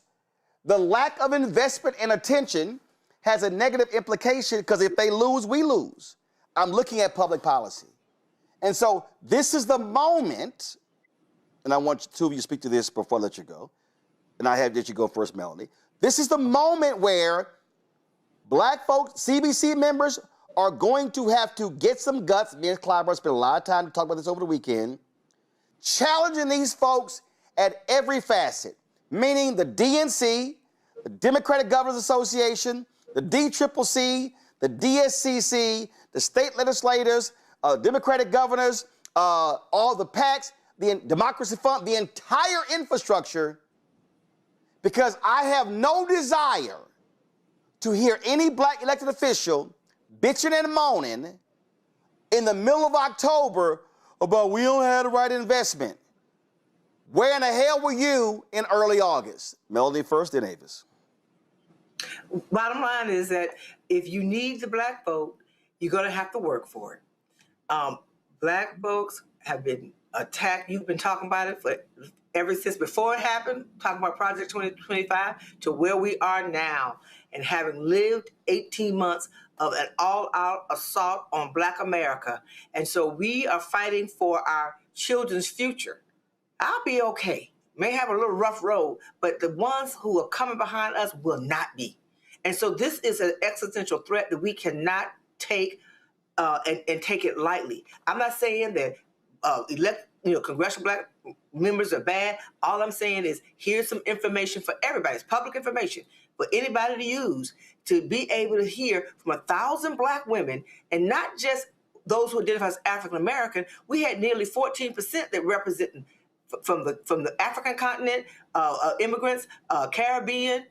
the lack of investment and attention has a negative implication, because if they lose, we lose. I'm looking at public policy. And so this is the moment, and I want two of you to speak to this before I let you go, and I have that you go first, Melanie. This is the moment where black folks, CBC members, are going to have to get some guts. Me and Clyburn spent a lot of time to talk about this over the weekend, challenging these folks at every facet, meaning the DNC, the Democratic Governors Association, the DCCC, the DSCC, the state legislators, Democratic governors, all the PACs, the Democracy Fund, the entire infrastructure, because I have no desire to hear any black elected official bitching and moaning in the middle of October about we don't have the right investment. Where in the hell were you in early August? Melody first, then Avis. Bottom line is that if you need the black vote, you're going to have to work for it. Black folks have been attacked. You've been talking about it ever since before it happened, talking about Project 2025 to where we are now, and having lived 18 months of an all-out assault on Black America. And so we are fighting for our children's future. I'll be okay. May have a little rough road, but the ones who are coming behind us will not be. And so this is an existential threat that we cannot take and take it lightly. I'm not saying that congressional black members are bad. All I'm saying is here's some information for everybody. It's public information for anybody to use to be able to hear from 1,000 black women, and not just those who identify as African American. We had nearly 14% that represented from the African continent, immigrants, Caribbean,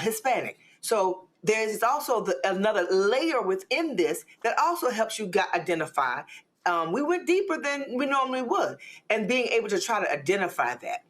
Hispanic. So there's also another layer within this that also helps you identify. We went deeper than we normally would, and being able to try to identify that.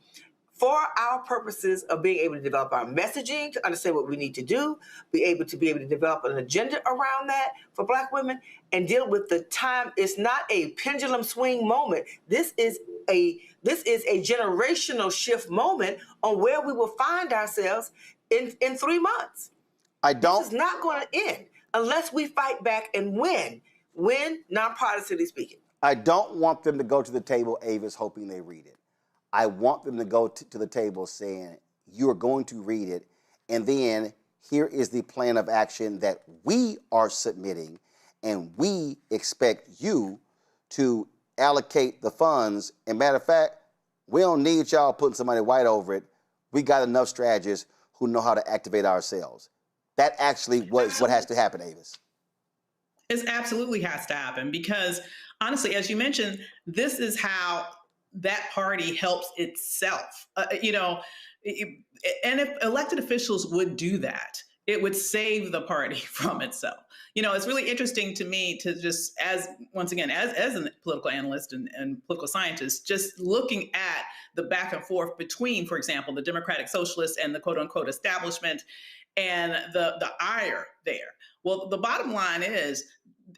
For our purposes of being able to develop our messaging, to understand what we need to do, be able to develop an agenda around that for black women, and deal with the time. It's not a pendulum swing moment. This is a generational shift moment on where we will find ourselves in 3 months. This is not going to end unless we fight back and win, nonpartisanly speaking. I don't want them to go to the table, Avis, hoping they read it. I want them to go to the table saying, You are going to read it, and then here is the plan of action that we are submitting, and we expect you to allocate the funds. And matter of fact, we don't need y'all putting somebody white over it. We got enough strategists who know how to activate ourselves. That actually was what has to happen, Avis. It absolutely has to happen because, honestly, as you mentioned, this is how that party helps itself. And if elected officials would do that, it would save the party from itself. It's really interesting to me to just, as a political analyst and political scientist, just looking at the back and forth between, for example, the Democratic Socialists and the quote unquote establishment and the ire there. Well, the bottom line is,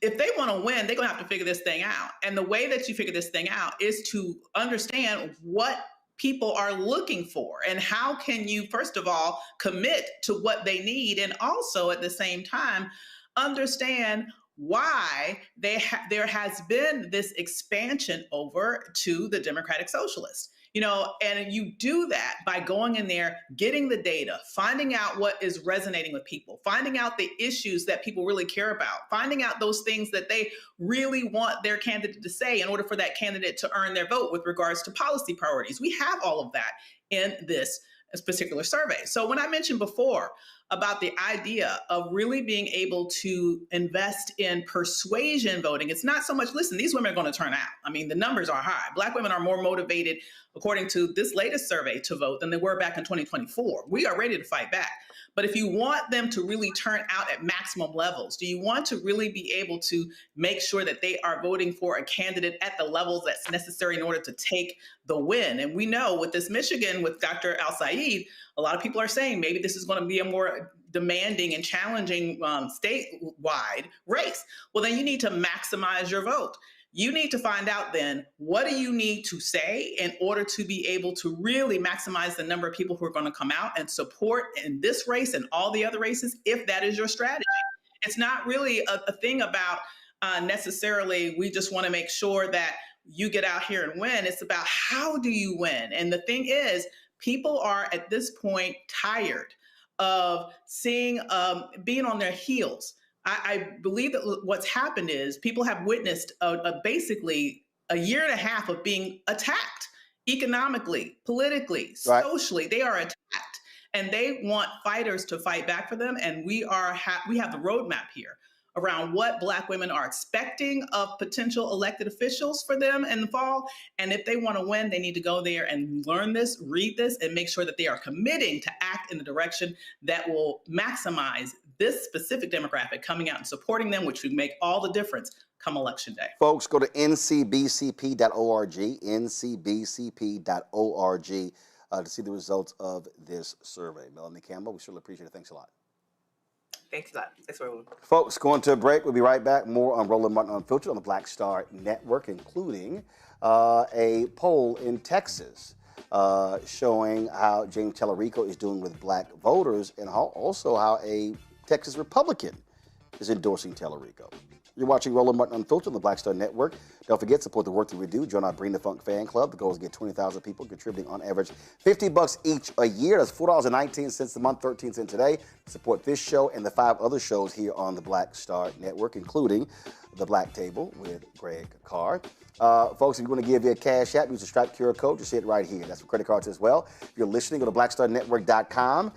if they want to win, they're going to have to figure this thing out. And the way that you figure this thing out is to understand what people are looking for and how can you, first of all, commit to what they need, and also at the same time understand why there has been this expansion over to the Democratic Socialists. And you do that by going in there, getting the data, finding out what is resonating with people, finding out the issues that people really care about, finding out those things that they really want their candidate to say in order for that candidate to earn their vote with regards to policy priorities. We have all of that in this particular survey. So when I mentioned before about the idea of really being able to invest in persuasion voting, it's not so much, listen, these women are going to turn out. I mean, the numbers are high. Black women are more motivated, according to this latest survey, to vote than they were back in 2024. We are ready to fight back. But if you want them to really turn out at maximum levels, do you want to really be able to make sure that they are voting for a candidate at the levels that's necessary in order to take the win? And we know with this Michigan, with Dr. Al-Said, a lot of people are saying maybe this is going to be a more demanding and challenging statewide race. Well, then you need to maximize your vote. You need to find out then, what do you need to say in order to be able to really maximize the number of people who are going to come out and support in this race and all the other races, if that is your strategy. It's not really a thing about necessarily, we just want to make sure that you get out here and win. It's about how do you win? And the thing is, people are at this point tired of seeing, being on their heels. I believe that what's happened is people have witnessed basically a year and a half of being attacked economically, politically, socially. They are attacked, and they want fighters to fight back for them. And we have the roadmap here around what Black women are expecting of potential elected officials for them in the fall. And if they want to win, they need to go there and learn this, read this, and make sure that they are committing to act in the direction that will maximize this specific demographic coming out and supporting them, which would make all the difference come election day. Folks, go to ncbcp.org, ncbcp.org, to see the results of this survey. Melanie Campbell, we surely appreciate it. Thanks a lot. Thanks a lot. Thanks, Roland. Folks, going to a break. We'll be right back. More on Roland Martin Unfiltered on the Black Star Network, including a poll in Texas showing how James Tallarico is doing with Black voters, and also how a Texas Republican is endorsing Tallarico. You're watching Roland Martin Unfiltered on the Black Star Network. Don't forget, support the work that we do. Join our Bring the Funk fan club. The goal is to get 20,000 people contributing on average $50 each a year. That's $4.19 a month, 13 cents today. Support this show and the 5 other shows here on the Black Star Network, including The Black Table with Greg Carr. Folks, if you want to give you a cash app, use the Stripe QR code. Just see it right here. That's for credit cards as well. If you're listening, go to blackstarnetwork.com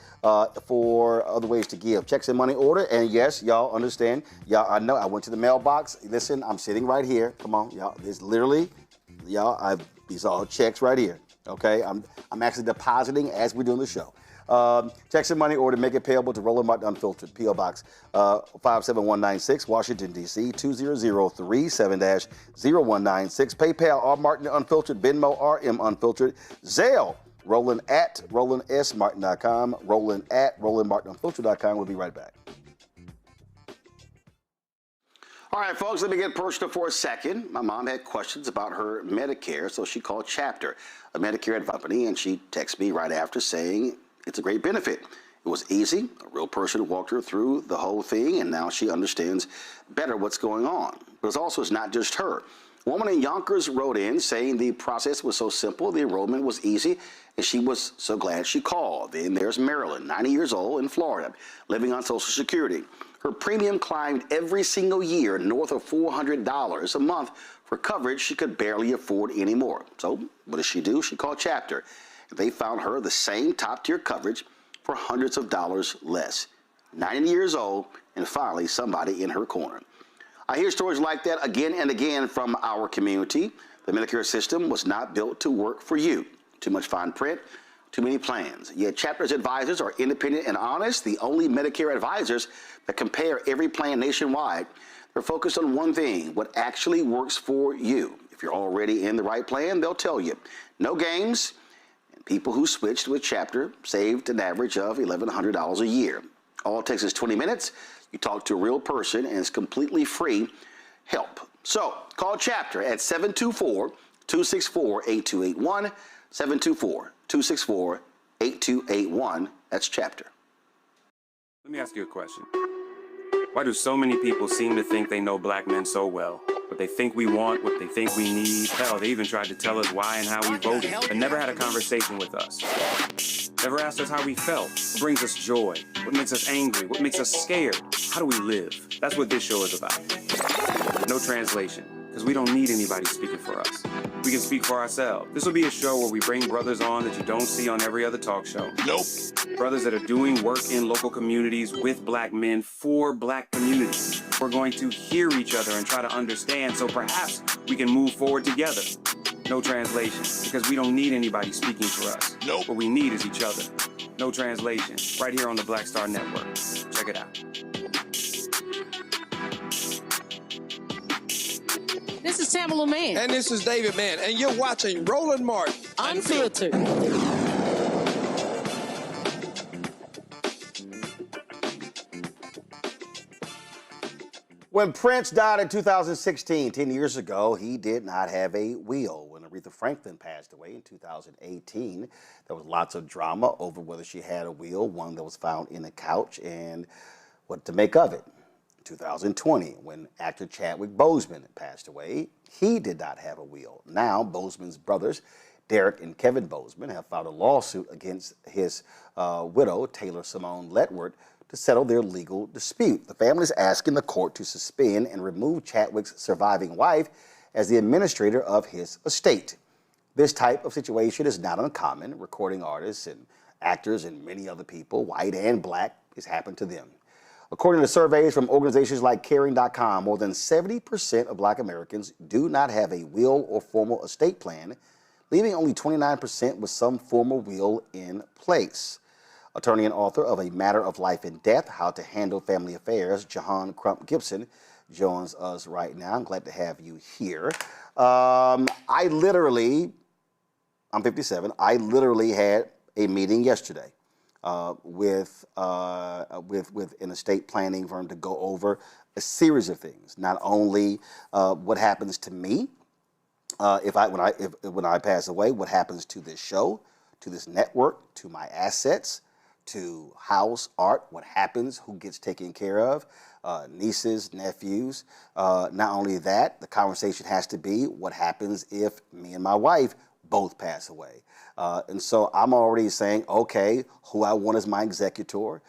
for other ways to give. Checks and money order. And yes, y'all understand. Y'all, I know I went to the mailbox. Listen, I'm sitting right here. Come on, y'all. This literally, y'all, these are all checks right here. Okay, I'm actually depositing as we're doing the show. Checks and money order, make it payable to Roland Martin Unfiltered, P.O. Box 57196, Washington, D.C. 20037-0196. PayPal, R. Martin Unfiltered, Venmo, RM Unfiltered, Zelle, Roland at RolandSMartin.com, Roland at RolandMartinUnfiltered.com. We'll be right back. All right, folks, let me get personal for a second. My mom had questions about her Medicare, so she called Chapter, a Medicare advice company, and she texted me right after saying it's a great benefit. It was easy. A real person walked her through the whole thing, and now she understands better what's going on. But it's not just her. A woman in Yonkers wrote in saying the process was so simple, the enrollment was easy, and she was so glad she called. Then there's Marilyn, 90 years old, in Florida, living on Social Security. Her premium climbed every single year north of $400 a month for coverage she could barely afford anymore. So what does she do? She called Chapter. They found her the same top-tier coverage for hundreds of dollars less. 90 years old, and finally somebody in her corner. I hear stories like that again and again from our community. The Medicare system was not built to work for you. Too much fine print, too many plans. Yet Chapter's advisors are independent and honest, the only Medicare advisors that compare every plan nationwide. They're focused on one thing, what actually works for you. If you're already in the right plan, they'll tell you. No games, and people who switched with Chapter saved an average of $1,100 a year. All it takes is 20 minutes. You talk to a real person, and it's completely free help. So call Chapter at 724-264-8281, 724-264-8281. That's Chapter. Let me ask you a question. Why do so many people seem to think they know black men so well? What they think we want, what they think we need. Hell, they even tried to tell us why and how we voted, but never had a conversation with us. Never asked us how we felt, what brings us joy, what makes us angry, what makes us scared. How do we live? That's what this show is about. No translation, because we don't need anybody speaking for us. We can speak for ourselves. This will be a show where we bring brothers on that you don't see on every other talk show. Nope. Brothers that are doing work in local communities with black men for black communities. We're going to hear each other and try to understand so perhaps we can move forward together. No translation, because we don't need anybody speaking for us. Nope. What we need is each other. No translation, right here on the Black Star Network. Check it out. This is Tamala Mann. And this is David Mann. And you're watching Roland Martin. Unfiltered. When Prince died in 2016, 10 years ago, he did not have a will. When Aretha Franklin passed away in 2018, there was lots of drama over whether she had a will, one that was found in a couch, and what to make of it. 2020, when actor Chadwick Boseman passed away, he did not have a will. Now, Boseman's brothers, Derek and Kevin Boseman, have filed a lawsuit against his widow, Taylor Simone Letward, to settle their legal dispute. The family is asking the court to suspend and remove Chadwick's surviving wife as the administrator of his estate. This type of situation is not uncommon. Recording artists and actors and many other people, white and black, has happened to them. According to surveys from organizations like Caring.com, more than 70% of black Americans do not have a will or formal estate plan, leaving only 29% with some formal will in place. Attorney and author of A Matter of Life and Death, How to Handle Family Affairs, Jahan Crump Gibson, joins us right now. I'm glad to have you here. I'm 57. I literally had a meeting yesterday with an estate planning firm to go over a series of things. Not only what happens to me when I pass away, what happens to this show, to this network, to my assets, to house, art, what happens, who gets taken care of, nieces, nephews. Not only that, the conversation has to be what happens if me and my wife both pass away. And so I'm already saying, okay, who I want as my executor.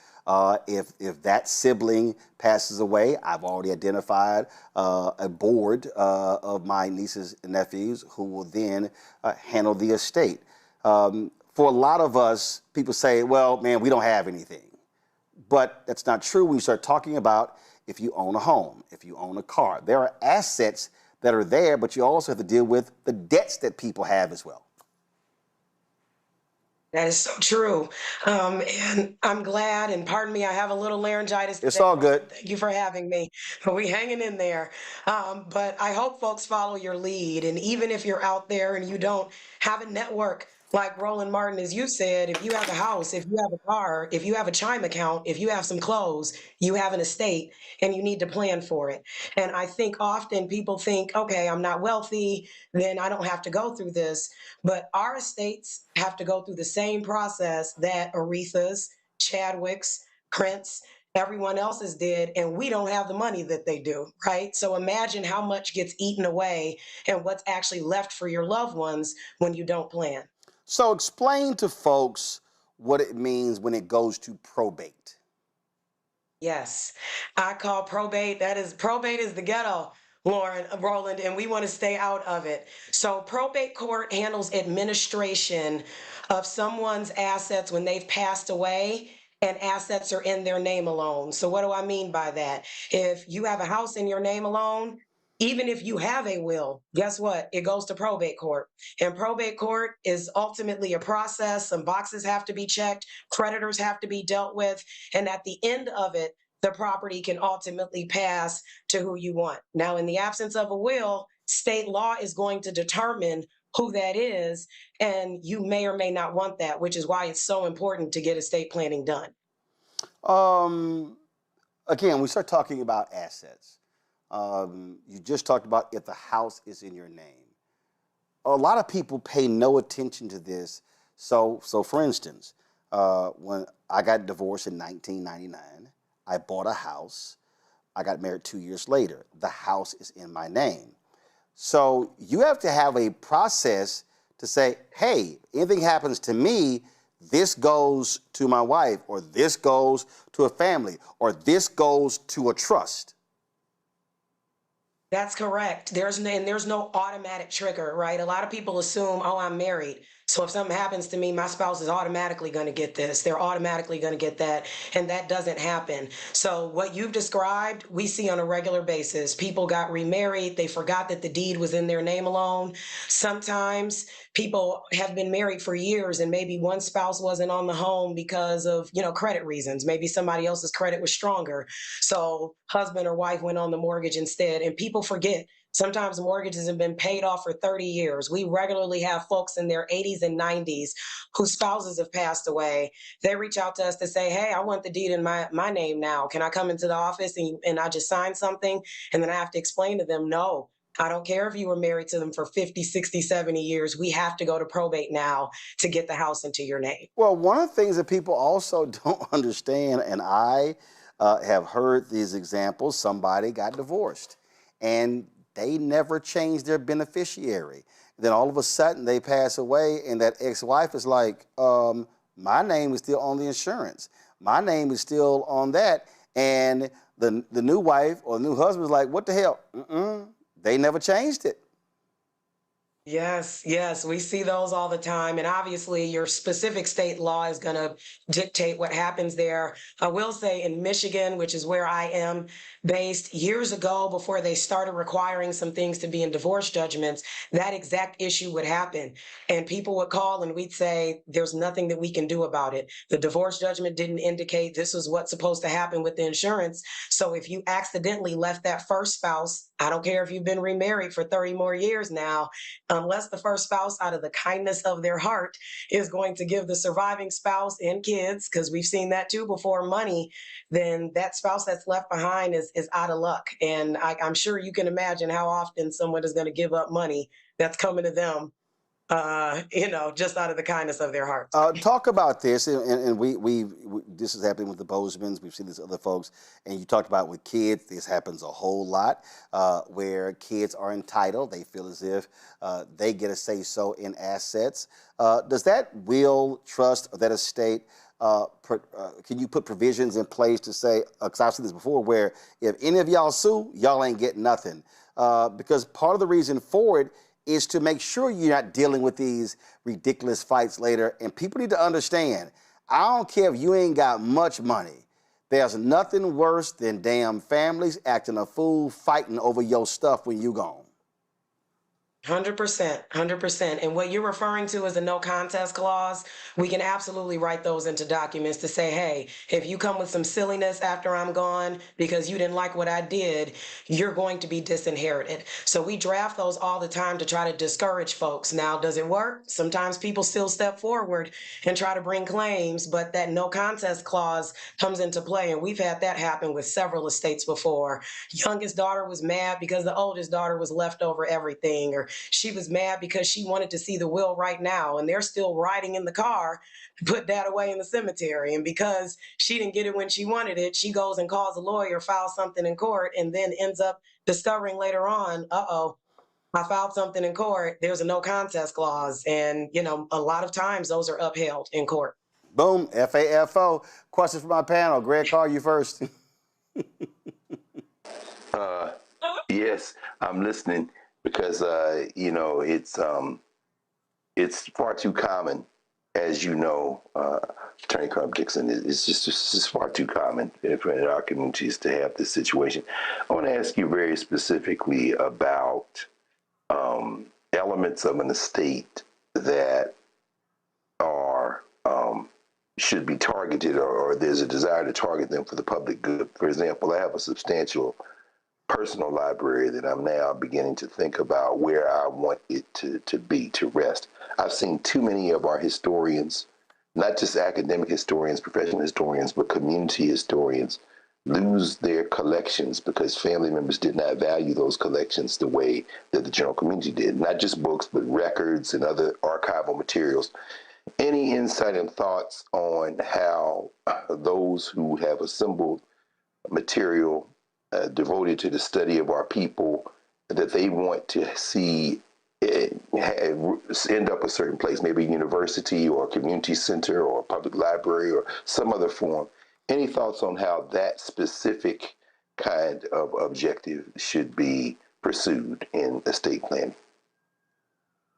If that sibling passes away, I've already identified a board of my nieces and nephews who will then handle the estate. For a lot of us, people say, well, man, we don't have anything. But that's not true when you start talking about if you own a home, if you own a car. There are assets that are there, but you also have to deal with the debts that people have as well. That is so true. And I'm glad, and pardon me, I have a little laryngitis. It's all good. Thank you for having me. We hanging in there. But I hope folks follow your lead. And even if you're out there and you don't have a network like Roland Martin, as you said, if you have a house, if you have a car, if you have a Chime account, if you have some clothes, you have an estate and you need to plan for it. And I think often people think, okay, I'm not wealthy, then I don't have to go through this. But our estates have to go through the same process that Aretha's, Chadwick's, Prince, everyone else's did, and we don't have the money that they do, right? So imagine how much gets eaten away and what's actually left for your loved ones when you don't plan. So explain to folks what it means when it goes to probate. Yes, I call probate is the ghetto, Roland, and we want to stay out of it. So probate court handles administration of someone's assets when they've passed away and assets are in their name alone. So what do I mean by that? If you have a house in your name alone, even if you have a will, guess what? It goes to probate court. And probate court is ultimately a process. Some boxes have to be checked, creditors have to be dealt with. And at the end of it, the property can ultimately pass to who you want. Now, in the absence of a will, state law is going to determine who that is. And you may or may not want that, which is why it's so important to get estate planning done. Again, we start talking about assets. You just talked about if the house is in your name. A lot of people pay no attention to this. So for instance, when I got divorced in 1999, I bought a house. I got married 2 years later. The house is in my name. So you have to have a process to say, hey, anything happens to me, this goes to my wife, or this goes to a family, or this goes to a trust. That's correct. There's no automatic trigger, right? A lot of people assume, oh, I'm married, so if something happens to me, my spouse is automatically going to get this. They're automatically going to get that, and that doesn't happen. So what you've described, we see on a regular basis. People got remarried. They forgot that the deed was in their name alone. Sometimes people have been married for years, and maybe one spouse wasn't on the home because of, credit reasons. Maybe somebody else's credit was stronger. So husband or wife went on the mortgage instead, and people forget. Sometimes mortgages have been paid off for 30 years. We regularly have folks in their 80s and 90s whose spouses have passed away. They reach out to us to say, hey, I want the deed in my name now. Can I come into the office and I just sign something? And then I have to explain to them, no, I don't care if you were married to them for 50, 60, 70 years. We have to go to probate now to get the house into your name. Well, one of the things that people also don't understand, and I have heard these examples, somebody got divorced and they never changed their beneficiary. Then all of a sudden they pass away and that ex-wife is like, my name is still on the insurance. My name is still on that. And the new wife or the new husband is like, what the hell? They never changed it. Yes, we see those all the time. And obviously your specific state law is going to dictate what happens there. I will say in Michigan, which is where I am based, years ago, before they started requiring some things to be in divorce judgments, that exact issue would happen. And people would call and we'd say, there's nothing that we can do about it. The divorce judgment didn't indicate this was what's supposed to happen with the insurance. So if you accidentally left that first spouse, I don't care if you've been remarried for 30 more years now, unless the first spouse, out of the kindness of their heart, is going to give the surviving spouse and kids, because we've seen that too before, money, then that spouse that's left behind is out of luck. And I'm sure you can imagine how often someone is going to give up money that's coming to them, just out of the kindness of their heart. Talk about this, and we this is happening with the Bosemans. We've seen this with other folks, and you talked about with kids. This happens a whole lot, where kids are entitled. They feel as if they get a say-so in assets. Does that will, trust, or that estate, can you put provisions in place to say, because I've seen this before, where if any of y'all sue, y'all ain't getting nothing? Because part of the reason for it is to make sure you're not dealing with these ridiculous fights later. And people need to understand, I don't care if you ain't got much money. There's nothing worse than damn families acting a fool, fighting over your stuff when you gone. 100%. And what you're referring to as a no contest clause, we can absolutely write those into documents to say, hey, if you come with some silliness after I'm gone because you didn't like what I did, you're going to be disinherited. So we draft those all the time to try to discourage folks. Now, does it work? Sometimes people still step forward and try to bring claims, but that no contest clause comes into play. And we've had that happen with several estates before. Youngest daughter was mad because the oldest daughter was left over everything, or she was mad because she wanted to see the will right now, and they're still riding in the car to put dad away in the cemetery. And because she didn't get it when she wanted it, she goes and calls a lawyer, files something in court, and then ends up discovering later on, I filed something in court. There's a no contest clause. And, a lot of times those are upheld in court. Boom, FAFO. Questions for my panel. Greg Carr, you first. Yes, I'm listening because, it's far too common, as you know, Attorney Crump Dixon, it's just far too common for our communities to have this situation. I want to ask you very specifically about elements of an estate that are should be targeted, or there's a desire to target them for the public good. For example, I have a substantial personal library that I'm now beginning to think about where I want it to rest. I've seen too many of our historians, not just academic historians, professional historians, but community historians, lose their collections because family members did not value those collections the way that the general community did. Not just books, but records and other archival materials. Any insight and thoughts on how those who have assembled material devoted to the study of our people, that they want to see end up a certain place, maybe a university or a community center or a public library or some other form? Any thoughts on how that specific kind of objective should be pursued in estate planning?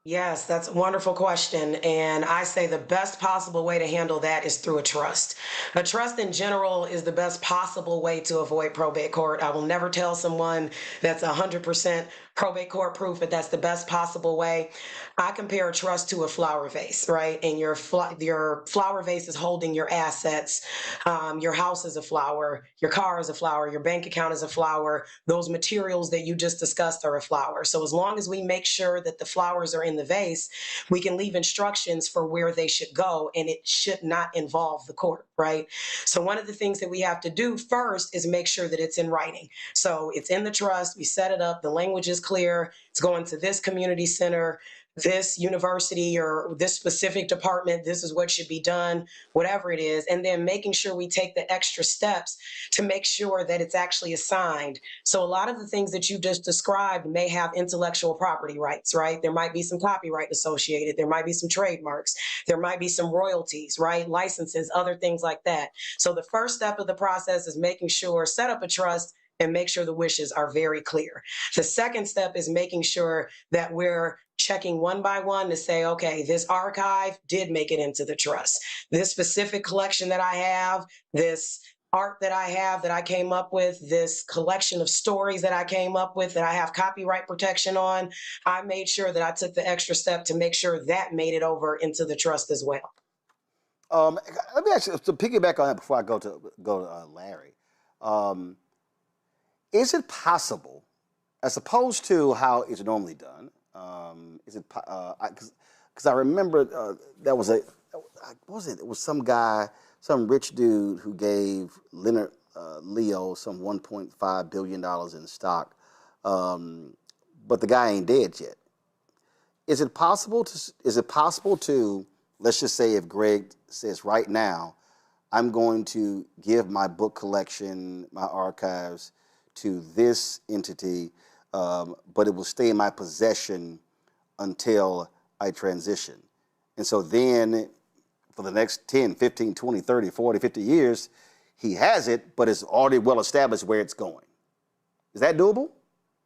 Yes, that's a wonderful question. And I say the best possible way to handle that is through a trust. A trust in general is the best possible way to avoid probate court. I will never tell someone that's 100% probate court proof, but that's the best possible way. I compare a trust to a flower vase, right? And your flower vase is holding your assets. Your house is a flower. Your car is a flower. Your bank account is a flower. Those materials that you just discussed are a flower. So as long as we make sure that the flowers are in the vase, we can leave instructions for where they should go, and it should not involve the court, right? So one of the things that we have to do first is make sure that it's in writing. So it's in the trust, we set it up, the language is clear, it's going to this community center, this university, or this specific department, this is what should be done, whatever it is, and then making sure we take the extra steps to make sure that it's actually assigned. So a lot of the things that you just described may have intellectual property rights, right? There might be some copyright associated, there might be some trademarks, there might be some royalties, right? Licenses, other things like that. So the first step of the process is making sure, set up a trust and make sure the wishes are very clear. The second step is making sure that we're checking one by one to say, okay, this archive did make it into the trust. This specific collection that I have, this art that I have that I came up with, this collection of stories that I came up with that I have copyright protection on, I made sure that I took the extra step to make sure that made it over into the trust as well. Let me actually, to piggyback on that before I go to Larry. Is it possible, as opposed to how it's normally done, is it, because I remember there was what was it? It was some guy, some rich dude who gave Leonard Leo some $1.5 billion in stock, but the guy ain't dead yet. Is it possible to, let's just say if Greg says right now, I'm going to give my book collection, my archives, to this entity, but it will stay in my possession until I transition. And so then for the next 10, 15, 20, 30, 40, 50 years, he has it, but it's already well established where it's going. Is that doable?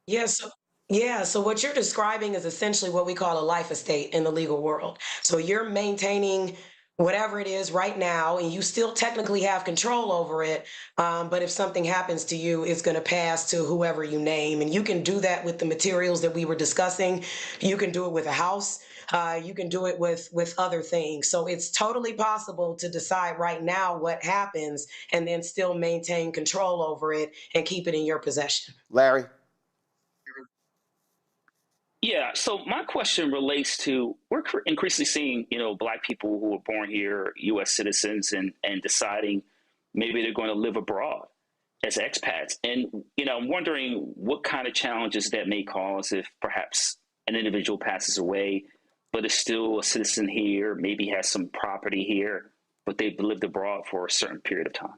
Yes. Yeah, so what you're describing is essentially what we call a life estate in the legal world. So you're maintaining whatever it is right now, and you still technically have control over it, but if something happens to you, it's going to pass to whoever you name. And you can do that with the materials that we were discussing. You can do it with a house. You can do it with other things. So it's totally possible to decide right now what happens and then still maintain control over it and keep it in your possession. Larry? Yeah, so my question relates to, we're increasingly seeing, Black people who are born here, U.S. citizens, and deciding maybe they're going to live abroad as expats. And, I'm wondering what kind of challenges that may cause if perhaps an individual passes away, but is still a citizen here, maybe has some property here, but they've lived abroad for a certain period of time?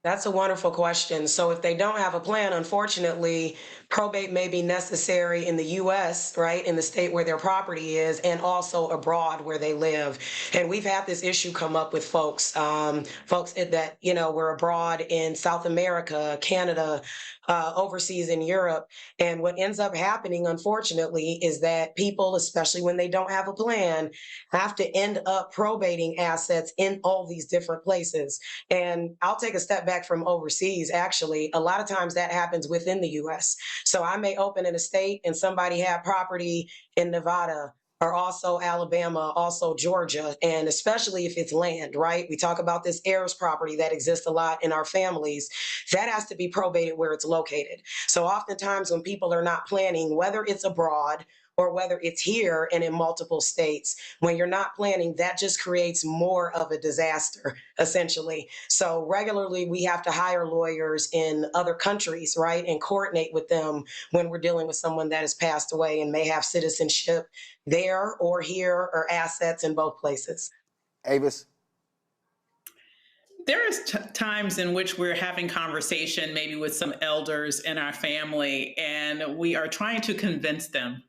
That's a wonderful question. So if they don't have a plan, unfortunately, probate may be necessary in the U.S., right, in the state where their property is, and also abroad where they live. And we've had this issue come up with folks that, were abroad in South America, Canada, overseas in Europe. And what ends up happening, unfortunately, is that people, especially when they don't have a plan, have to end up probating assets in all these different places. And I'll take a step back from overseas. Actually, a lot of times that happens within the U.S. So I may open an estate and somebody had property in Nevada, or also Alabama, also Georgia, and especially if it's land, right? We talk about this heirs property that exists a lot in our families. That has to be probated where it's located. So oftentimes when people are not planning, whether it's abroad or whether it's here and in multiple states, when you're not planning, that just creates more of a disaster, essentially. So regularly we have to hire lawyers in other countries, right, and coordinate with them when we're dealing with someone that has passed away and may have citizenship there or here or assets in both places. Avis? There is times in which we're having conversation maybe with some elders in our family, and we are trying to convince them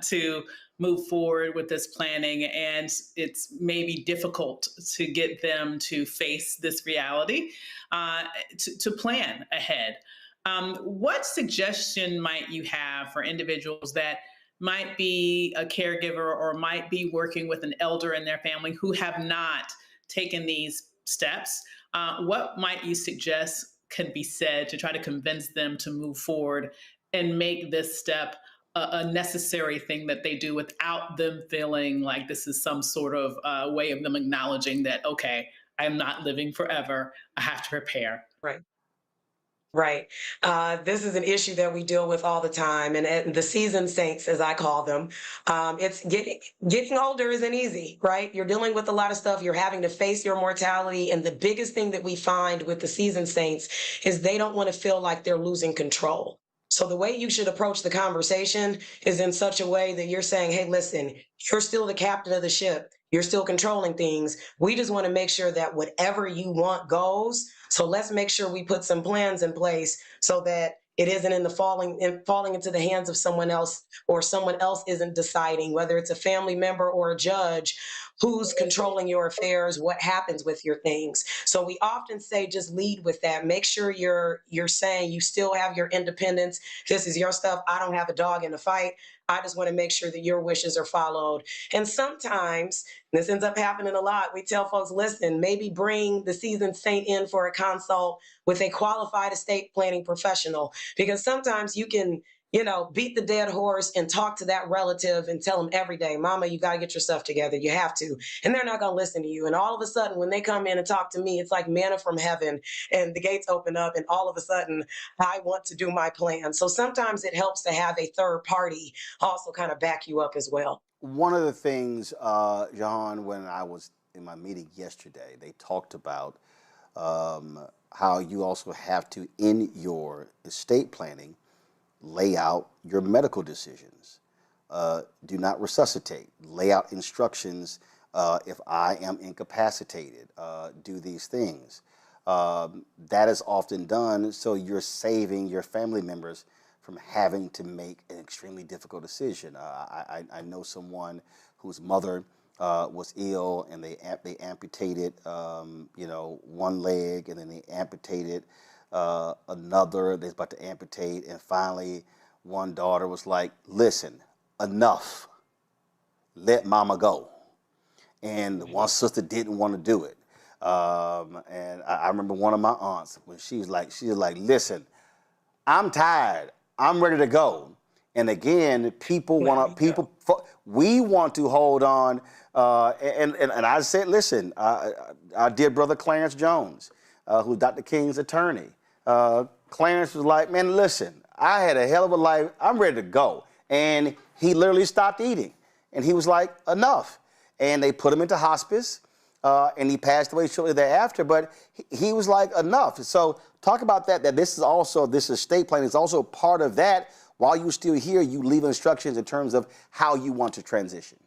to move forward with this planning, and it's maybe difficult to get them to face this reality, to plan ahead. What suggestion might you have for individuals that might be a caregiver or might be working with an elder in their family who have not taken these steps? What might you suggest can be said to try to convince them to move forward and make this step a necessary thing that they do without them feeling like this is some sort of way of them acknowledging that, okay, I'm not living forever, I have to prepare. Right. Right. This is an issue that we deal with all the time. And the seasoned saints, as I call them, it's getting older isn't easy, right? You're dealing with a lot of stuff. You're having to face your mortality. And the biggest thing that we find with the seasoned saints is they don't want to feel like they're losing control. So the way you should approach the conversation is in such a way that you're saying, hey, listen, you're still the captain of the ship. You're still controlling things. We just want to make sure that whatever you want goes. So let's make sure we put some plans in place so that it isn't falling into the hands of someone else, or someone else isn't deciding, whether it's a family member or a judge, who's controlling your affairs, what happens with your things. So we often say just lead with that. Make sure you're saying you still have your independence. This is your stuff. I don't have a dog in the fight. I just want to make sure that your wishes are followed. And sometimes, this ends up happening a lot, we tell folks, listen, maybe bring the seasoned saint in for a consult with a qualified estate planning professional, because sometimes you can, beat the dead horse and talk to that relative and tell them every day, mama, you got to get your stuff together. You have to. And they're not going to listen to you. And all of a sudden, when they come in and talk to me, it's like manna from heaven, and the gates open up, and all of a sudden I want to do my plan. So sometimes it helps to have a third party also kind of back you up as well. One of the things, John, when I was in my meeting yesterday, they talked about how you also have to, in your estate planning, lay out your medical decisions. Do not resuscitate. Lay out instructions if I am incapacitated. Do these things. That is often done so you're saving your family members from having to make an extremely difficult decision. I know someone whose mother was ill, and they amputated one leg, and then they amputated another. They're about to amputate, and finally one daughter was like, listen, enough, let mama go. And one sister didn't want to do it. And I remember one of my aunts, when she was like, listen, I'm tired, I'm ready to go. And again, we want to hold on. And I said, listen, our dear brother Clarence Jones, who's Dr. King's attorney, Clarence was like, man, listen, I had a hell of a life. I'm ready to go. And he literally stopped eating. And he was like, enough. And they put him into hospice, and he passed away shortly thereafter. But he was like, enough. So talk about that this estate planning is also part of that, while you're still here, you leave instructions in terms of how you want to transition.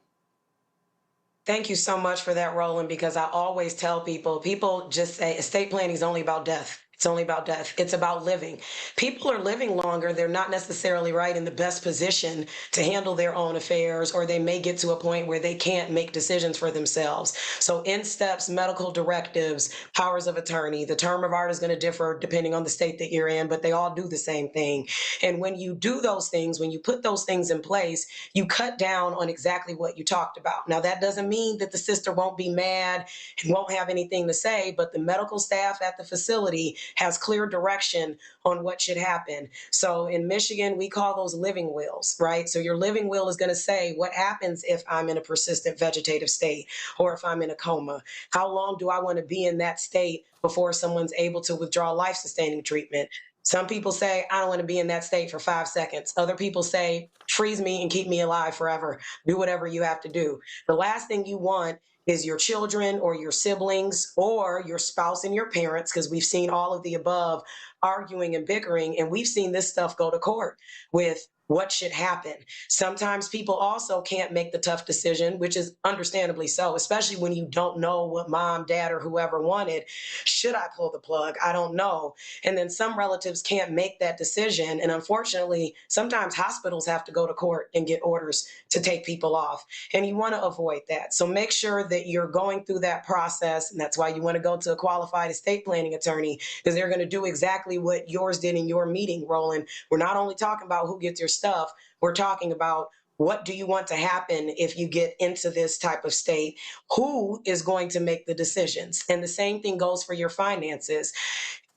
Thank you so much for that, Roland, because I always tell people just say estate planning is only about death. It's only about death. It's about living. People are living longer. They're not necessarily right in the best position to handle their own affairs, or they may get to a point where they can't make decisions for themselves. So in steps, medical directives, powers of attorney, the term of art is going to differ depending on the state that you're in, but they all do the same thing. And when you do those things, when you put those things in place, you cut down on exactly what you talked about. Now, that doesn't mean that the sister won't be mad and won't have anything to say, but the medical staff at the facility has clear direction on what should happen. So in Michigan, we call those living wills, right? So your living will is going to say what happens if I'm in a persistent vegetative state or if I'm in a coma. How long do I want to be in that state before someone's able to withdraw life-sustaining treatment? Some people say, I don't want to be in that state for 5 seconds. Other people say, freeze me and keep me alive forever. Do whatever you have to do. The last thing you want is your children or your siblings or your spouse and your parents, because we've seen all of the above arguing and bickering, and we've seen this stuff go to court with what should happen. Sometimes people also can't make the tough decision, which is understandably so, especially when you don't know what mom, dad, or whoever wanted. Should I pull the plug? I don't know. And then some relatives can't make that decision. And unfortunately, sometimes hospitals have to go to court and get orders to take people off. And you want to avoid that. So make sure that you're going through that process. And that's why you want to go to a qualified estate planning attorney, because they're going to do exactly what yours did in your meeting, Roland. We're not only talking about who gets your stuff, we're talking about what do you want to happen if you get into this type of state? Who is going to make the decisions? And the same thing goes for your finances.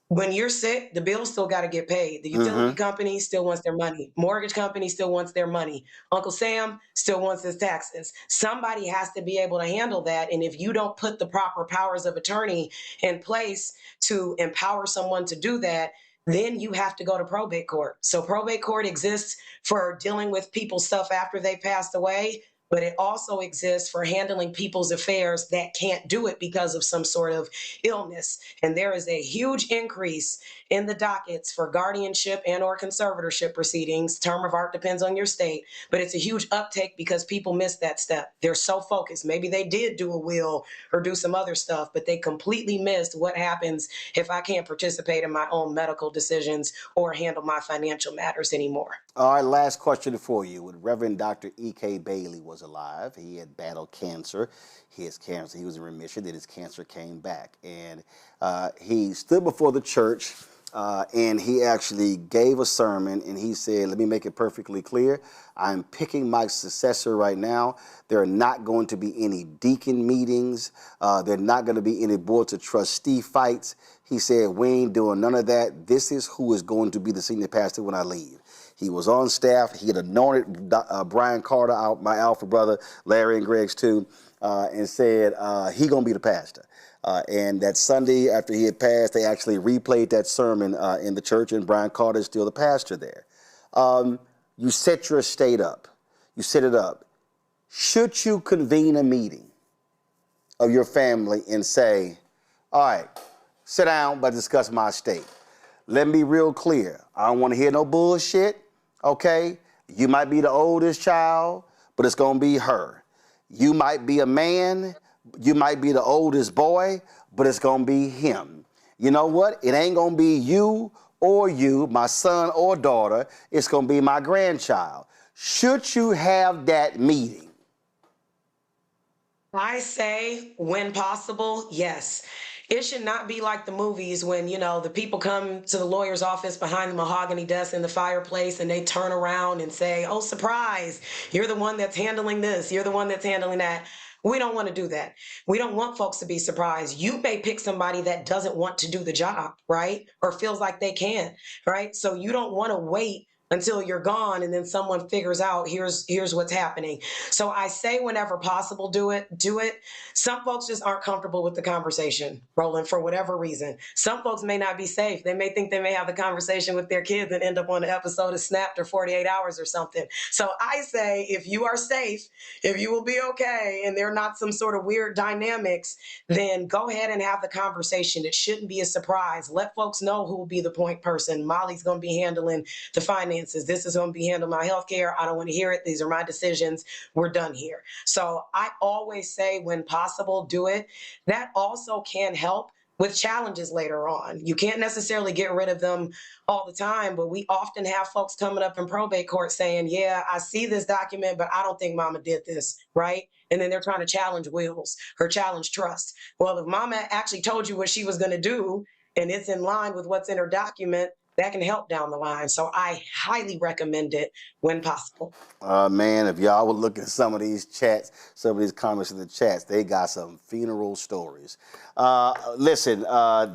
When you're sick, the bills still got to get paid. The utility company still wants their money. Mortgage company still wants their money. Uncle Sam still wants his taxes. Somebody has to be able to handle that. And if you don't put the proper powers of attorney in place to empower someone to do that, then you have to go to probate court. So probate court exists for dealing with people's stuff after they passed away, but it also exists for handling people's affairs that can't do it because of some sort of illness. And there is a huge increase in the dockets for guardianship and or conservatorship proceedings. Term of art depends on your state, but it's a huge uptake because people miss that step. They're so focused. Maybe they did do a will or do some other stuff, but they completely missed what happens if I can't participate in my own medical decisions or handle my financial matters anymore. All right, last question for you. When Reverend Dr. E.K. Bailey was alive, he had battled cancer. His cancer, he was in remission, then his cancer came back. And he stood before the church and he actually gave a sermon, and he said, let me make it perfectly clear. I'm picking my successor right now. There are not going to be any deacon meetings. There are not going to be any boards of trustee fights. He said, we ain't doing none of that. This is who is going to be the senior pastor when I leave. He was on staff. He had anointed Brian Carter, my alpha brother, Larry and Greg's too, and said he gonna be the pastor. And that Sunday after he had passed, they actually replayed that sermon in the church, and Brian Carter is still the pastor there. You set your estate up. You set it up. Should you convene a meeting of your family and say, all right, sit down, but discuss my estate. Let me be real clear. I don't want to hear no bullshit, okay? You might be the oldest child, but it's going to be her. You might be a man, you might be the oldest boy, but it's going to be him. You know what? It ain't going to be you, my son or daughter. It's going to be my grandchild. Should you have that meeting? I say, when possible, yes. It should not be like the movies when, you know, the people come to the lawyer's office behind the mahogany desk in the fireplace and they turn around and say, oh, surprise, you're the one that's handling this, you're the one that's handling that. We don't want to do that. We don't want folks to be surprised. You may pick somebody that doesn't want to do the job, right? Or feels like they can't, right? So you don't want to wait until you're gone and then someone figures out here's what's happening. So I say whenever possible, do it. Some folks just aren't comfortable with the conversation, Roland, for whatever reason. Some folks may not be safe. They may think they may have the conversation with their kids and end up on an episode of Snapped or 48 Hours or something. So I say, if you are safe, if you will be okay, and there are not some sort of weird dynamics, then go ahead and have the conversation. It shouldn't be a surprise. Let folks know who will be the point person. Molly's going to be handling the finance finances. This is going to be handled my health care. I don't want to hear it. These are my decisions. We're done here. So I always say when possible, do it. That also can help with challenges later on. You can't necessarily get rid of them all the time, but we often have folks coming up in probate court saying, yeah, I see this document, but I don't think mama did this, right? And then they're trying to challenge wills or challenge trust. Well, if mama actually told you what she was going to do and it's in line with what's in her document, that can help down the line. So I highly recommend it when possible. Man, if y'all would look at some of these chats, some of these comments in the chats, they got some funeral stories. Listen,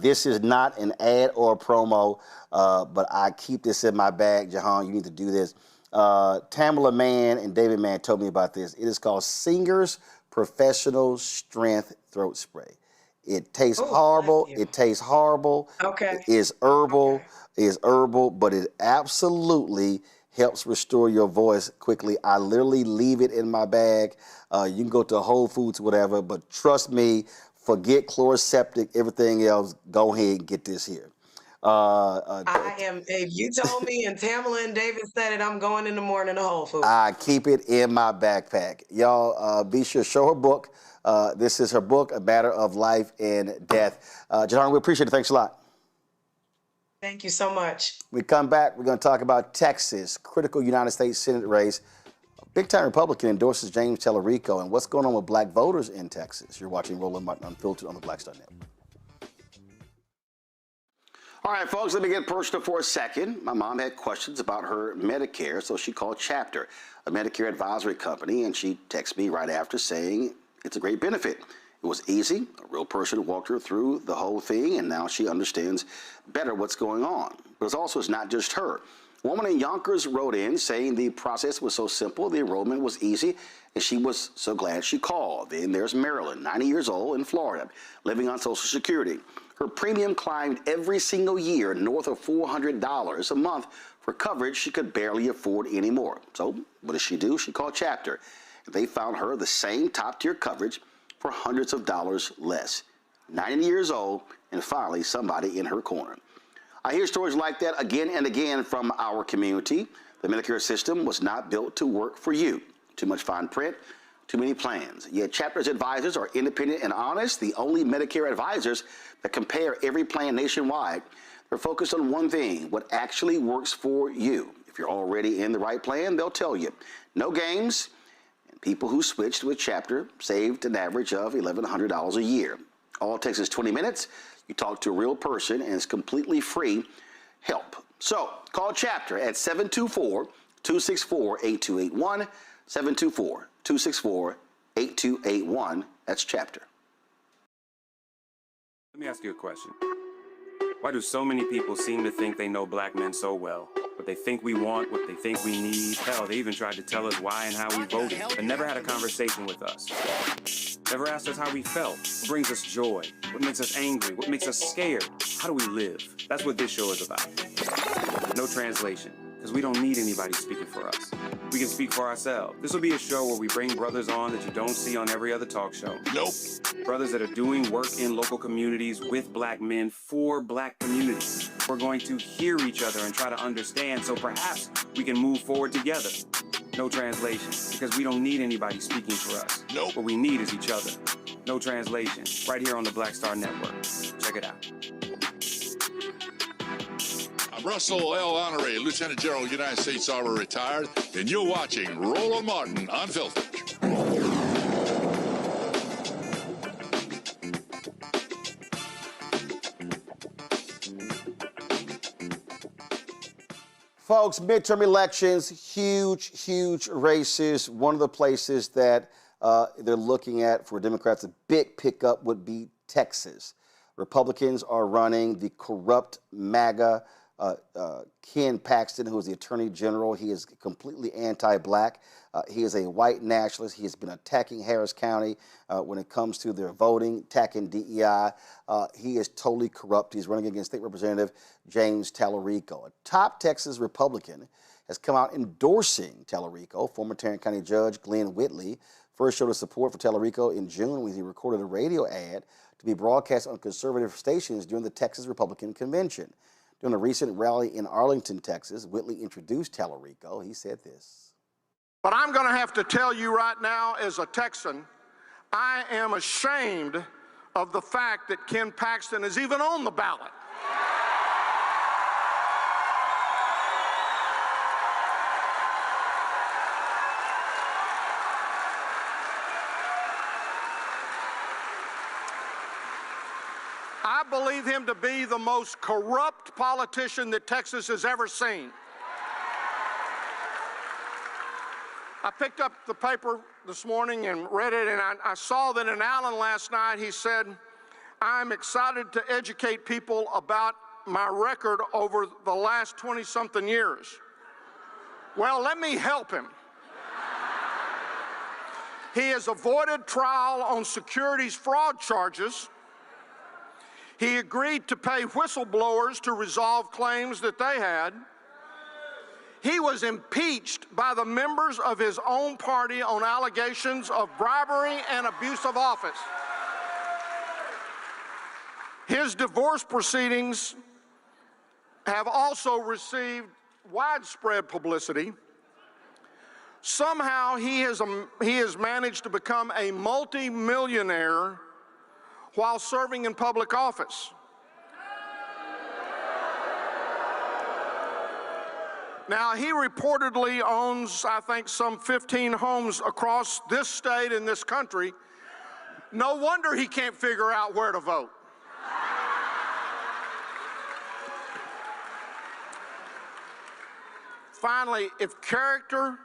this is not an ad or a promo, but I keep this in my bag. Jahan, you need to do this. Tamala Mann and David Mann told me about this. It is called Singer's Professional Strength Throat Spray. It tastes horrible. It tastes horrible. Okay. It is herbal. Okay. It is herbal, but it absolutely helps restore your voice quickly. I literally leave it in my bag. You can go to Whole Foods, whatever, but trust me, forget Chloraseptic, everything else. Go ahead and get this here. If you told me and Tamala and David said it, I'm going in the morning to Whole Foods. I keep it in my backpack. Y'all, be sure to show her book. This is her book, A Matter of Life and Death. Jahan, we appreciate it. Thanks a lot. Thank you so much. We come back, we're going to talk about Texas, critical United States Senate race. A big-time Republican endorses James Tallarico, and what's going on with black voters in Texas. You're watching Roland Martin Unfiltered on the Black Star Network. All right, folks, let me get personal for a second. My mom had questions about her Medicare, so she called Chapter, a Medicare advisory company, and she texted me right after saying it's a great benefit. It was easy. A real person walked her through the whole thing, and now she understands better what's going on. But it's not just her. A woman in Yonkers wrote in saying the process was so simple, the enrollment was easy, and she was so glad she called. Then there's Marilyn, 90 years old, in Florida, living on Social Security. Her premium climbed every single year north of $400 a month for coverage she could barely afford anymore. So what does she do? She called Chapter. They found her the same top-tier coverage for hundreds of dollars less. 90 years old, and finally somebody in her corner. I hear stories like that again and again from our community. The Medicare system was not built to work for you. Too much fine print, too many plans. Yet Chapter's advisors are independent and honest, the only Medicare advisors that compare every plan nationwide. They're focused on one thing, what actually works for you. If you're already in the right plan, they'll tell you. No games. People who switched with Chapter saved an average of $1,100 a year. All it takes is 20 minutes. You talk to a real person, and it's completely free help. So call Chapter at 724-264-8281, 724-264-8281. That's Chapter. Let me ask you a question. Why do so many people seem to think they know black men so well? What they think we want, what they think we need. Hell, they even tried to tell us why and how we voted, but never had a conversation with us. Never asked us how we felt, what brings us joy, what makes us angry, what makes us scared. How do we live? That's what this show is about. No translation, because we don't need anybody speaking for us. We can speak for ourselves. This will be a show where we bring brothers on that you don't see on every other talk show. Nope. Brothers that are doing work in local communities with black men for black communities. We're going to hear each other and try to understand so perhaps we can move forward together. No translation, because we don't need anybody speaking for us. Nope. What we need is each other. No translation, right here on the Black Star Network. Check it out. I'm Russell L. Honoré, Lieutenant General, United States Army, retired, and you're watching Roland Martin Unfiltered. Folks, midterm elections, huge races. One of the places that they're looking at for Democrats, a big pickup would be Texas. Republicans are running the corrupt MAGA Ken Paxton, who is the Attorney General. He is completely anti-black. He is a white nationalist. He has been attacking Harris County when it comes to their voting, attacking DEI. He is totally corrupt. He's running against State Representative James Tallarico. A top Texas Republican has come out endorsing Tallarico. Former Tarrant County Judge Glenn Whitley first showed his support for Tallarico in June when he recorded a radio ad to be broadcast on conservative stations during the Texas Republican Convention. During a recent rally in Arlington, Texas, Whitley introduced Tallarico. He said this. But I'm going to have to tell you right now, as a Texan, I am ashamed of the fact that Ken Paxton is even on the ballot. I believe him to be the most corrupt politician that Texas has ever seen. I picked up the paper this morning and read it, and I saw that in Allen last night he said, I'm excited to educate people about my record over the last 20-something years. Well, let me help him. He has avoided trial on securities fraud charges. He agreed to pay whistleblowers to resolve claims that they had. He was impeached by the members of his own party on allegations of bribery and abuse of office. His divorce proceedings have also received widespread publicity. Somehow he has managed to become a multi-millionaire while serving in public office. Now, he reportedly owns, I think, some 15 homes across this state and this country. No wonder he can't figure out where to vote. Finally, if character,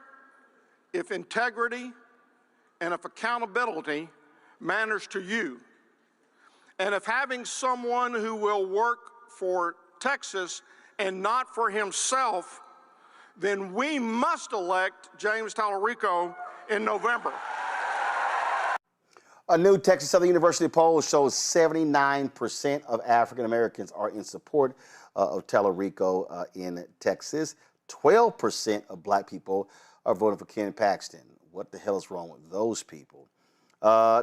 if integrity, and if accountability matters to you, and if having someone who will work for Texas and not for himself, then we must elect James Tallarico in November. A new Texas Southern University poll shows 79% of African Americans are in support of Tallarico in Texas. 12% of black people are voting for Ken Paxton. What the hell is wrong with those people?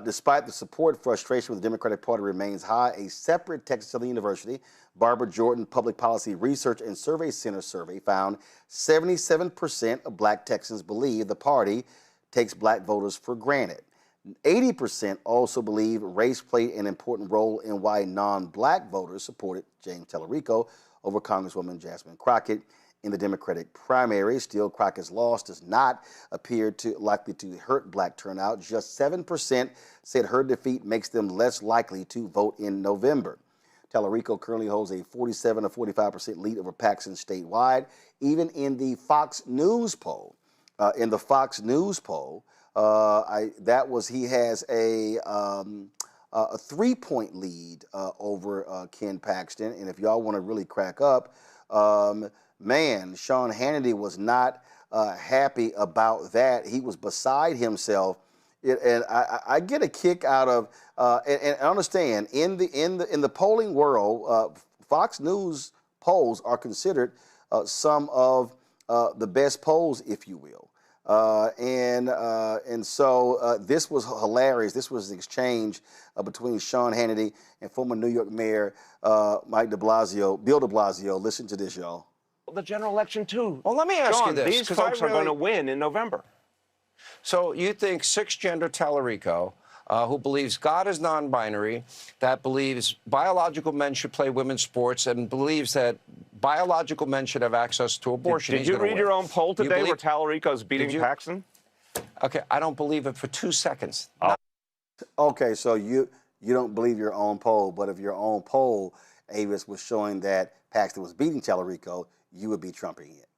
Despite the support, frustration with the Democratic Party remains high. A separate Texas Southern University Barbara Jordan Public Policy Research and Survey Center survey found 77% of black Texans believe the party takes black voters for granted. 80% also believe race played an important role in why non-black voters supported James Tallarico over Congresswoman Jasmine Crockett in the Democratic primary. Still, Crockett's loss does not appear likely to hurt black turnout. Just 7% said her defeat makes them less likely to vote in November. Tallarico currently holds a 47 to 45% lead over Paxton statewide. Even in the Fox News poll, he has a 3-point lead over Ken Paxton. And if y'all want to really crack up, man, Sean Hannity was not happy about that. He was beside himself. And I get a kick out of and understand in the polling world, Fox News polls are considered some of the best polls, if you will. And so this was hilarious. This was an exchange between Sean Hannity and former New York Mayor Bill de Blasio. Listen to this, y'all. The general election too. Well, let me ask Sean, you this. These folks are going to win in November. So you think cisgender Tallarico, who believes God is non-binary, that believes biological men should play women's sports, and believes that biological men should have access to abortion. Did you read your own poll today where Tallarico's beating Paxton? Okay, I don't believe it for 2 seconds. Oh. Okay, so you don't believe your own poll, but if your own poll, Avis, was showing that Paxton was beating Tallarico, you would be trumping it.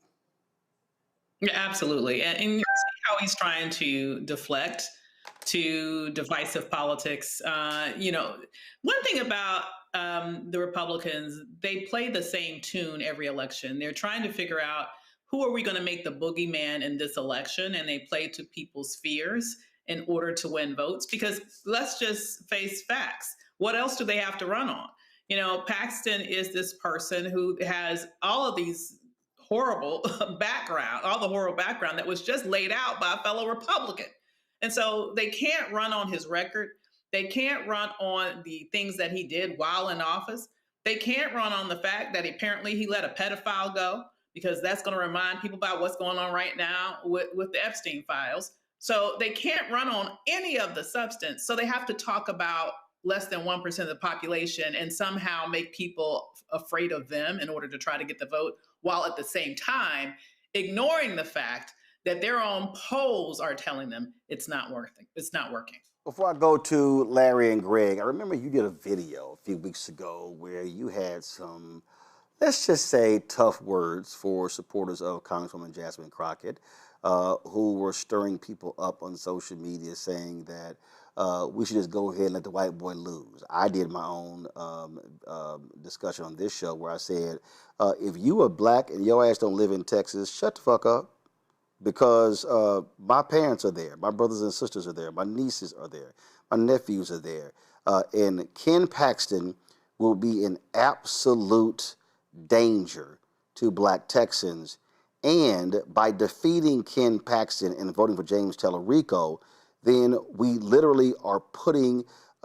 Yeah, absolutely. And you see how he's trying to deflect to divisive politics. One thing about the Republicans, they play the same tune every election. They're trying to figure out who are we going to make the boogeyman in this election, and they play to people's fears in order to win votes. Because let's just face facts. What else do they have to run on? Paxton is this person who has all of these horrible background that was just laid out by a fellow Republican. And so they can't run on his record. They can't run on the things that he did while in office. They can't run on the fact that apparently he let a pedophile go, because that's going to remind people about what's going on right now with the Epstein files. So they can't run on any of the substance. So they have to talk about less than 1% of the population and somehow make people afraid of them in order to try to get the vote, while at the same time ignoring the fact that their own polls are telling them it's not working. It's not working. Before I go to Larry and Greg, I remember you did a video a few weeks ago where you had some, let's just say, tough words for supporters of Congresswoman Jasmine Crockett, who were stirring people up on social media saying that we should just go ahead and let the white boy lose. I did my own discussion on this show where I said, if you are black and your ass don't live in Texas, shut the fuck up. Because my parents are there, my brothers and sisters are there, my nieces are there, my nephews are there. And Ken Paxton will be in absolute danger to black Texans. And by defeating Ken Paxton and voting for James Tallarico, then we literally are putting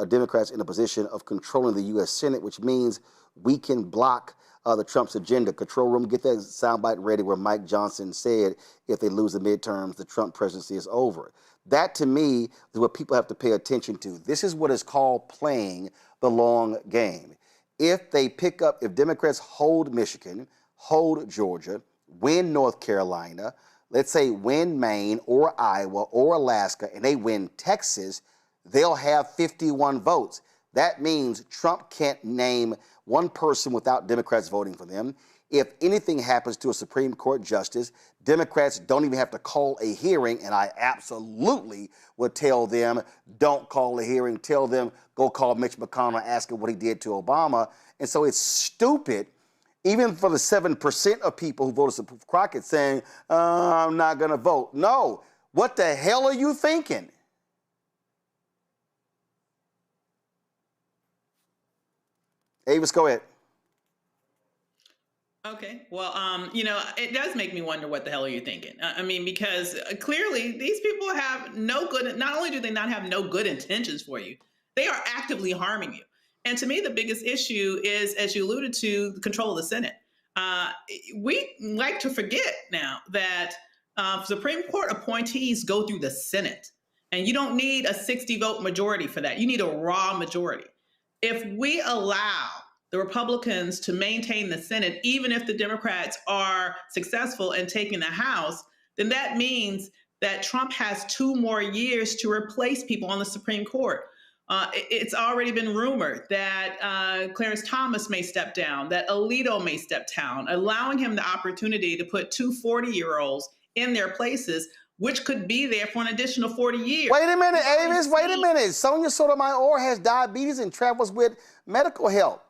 Democrats in a position of controlling the U.S. Senate, which means we can block the Trump's agenda. Control room, get that soundbite ready where Mike Johnson said if they lose the midterms, the Trump presidency is over. That, to me, is what people have to pay attention to. This is what is called playing the long game. If Democrats hold Michigan, hold Georgia, win North Carolina, let's say win Maine or Iowa or Alaska, and they win Texas, they'll have 51 votes. That means Trump can't name one person without Democrats voting for them. If anything happens to a Supreme Court justice, Democrats don't even have to call a hearing, and I absolutely would tell them, don't call a hearing. Tell them, go call Mitch McConnell, ask him what he did to Obama. And so it's stupid, even for the 7% of people who voted for Crockett saying, I'm not going to vote. No. What the hell are you thinking? Avis, go ahead. Okay. Well, it does make me wonder what the hell are you thinking? I mean, because clearly these people have no good, not only do they not have no good intentions for you, they are actively harming you. And to me, the biggest issue is, as you alluded to, the control of the Senate. We like to forget now that Supreme Court appointees go through the Senate, and you don't need a 60-vote majority for that. You need a raw majority. If we allow the Republicans to maintain the Senate, even if the Democrats are successful in taking the House, then that means that Trump has 2 more years to replace people on the Supreme Court. It's already been rumored that Clarence Thomas may step down, that Alito may step down, allowing him the opportunity to put 2 40-year-olds in their places, which could be there for an additional 40 years. Wait a minute, Avis, wait a minute. Sonia Sotomayor has diabetes and travels with medical help.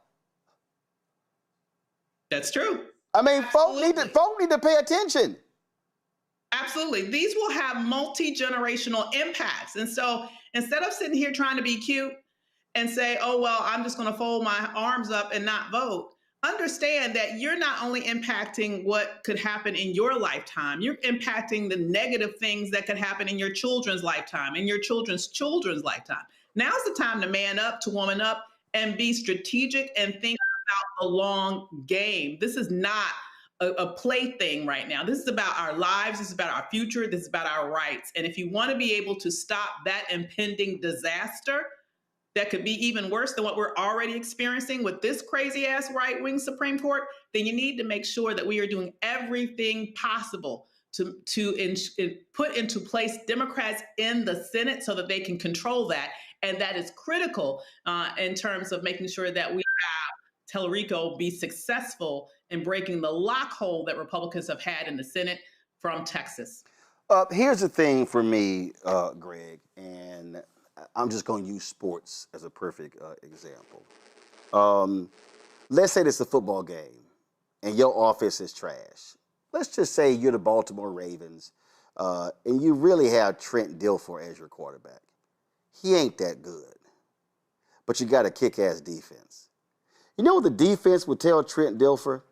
That's true. I mean, folk need to pay attention. Absolutely. These will have multi-generational impacts. And so instead of sitting here trying to be cute and say, oh, well, I'm just going to fold my arms up and not vote, understand that you're not only impacting what could happen in your lifetime, you're impacting the negative things that could happen in your children's lifetime, in your children's children's lifetime. Now's the time to man up, to woman up, and be strategic and think about the long game. This is not a plaything right now. This is about our lives. This is about our future. This is about our rights. And if you want to be able to stop that impending disaster that could be even worse than what we're already experiencing with this crazy ass right-wing Supreme Court, then you need to make sure that we are doing everything possible to put into place Democrats in the Senate so that they can control that. And that is critical in terms of making sure that we have Tallarico be successful in breaking the lockhole that Republicans have had in the Senate from Texas. Here's the thing for me, Greg, and I'm just going to use sports as a perfect example. Let's say it's a football game and your offense is trash. Let's just say you're the Baltimore Ravens and you really have Trent Dilfer as your quarterback. He ain't that good, but you got a kick-ass defense. You know what the defense would tell Trent Dilfer?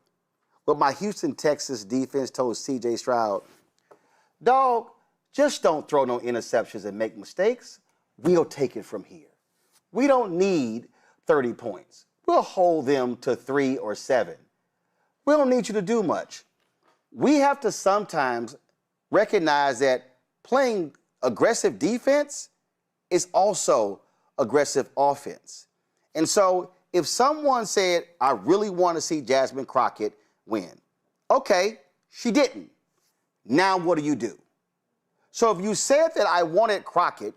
What my Houston, Texas defense told C.J. Stroud, dog, just don't throw no interceptions and make mistakes. We'll take it from here. We don't need 30 points. we'll hold them to 3 or 7. We don't need you to do much. We have to sometimes recognize that playing aggressive defense is also aggressive offense. And so if someone said, I really want to see Jasmine Crockett win, okay, she didn't. Now what do you do? So if you said that I wanted Crockett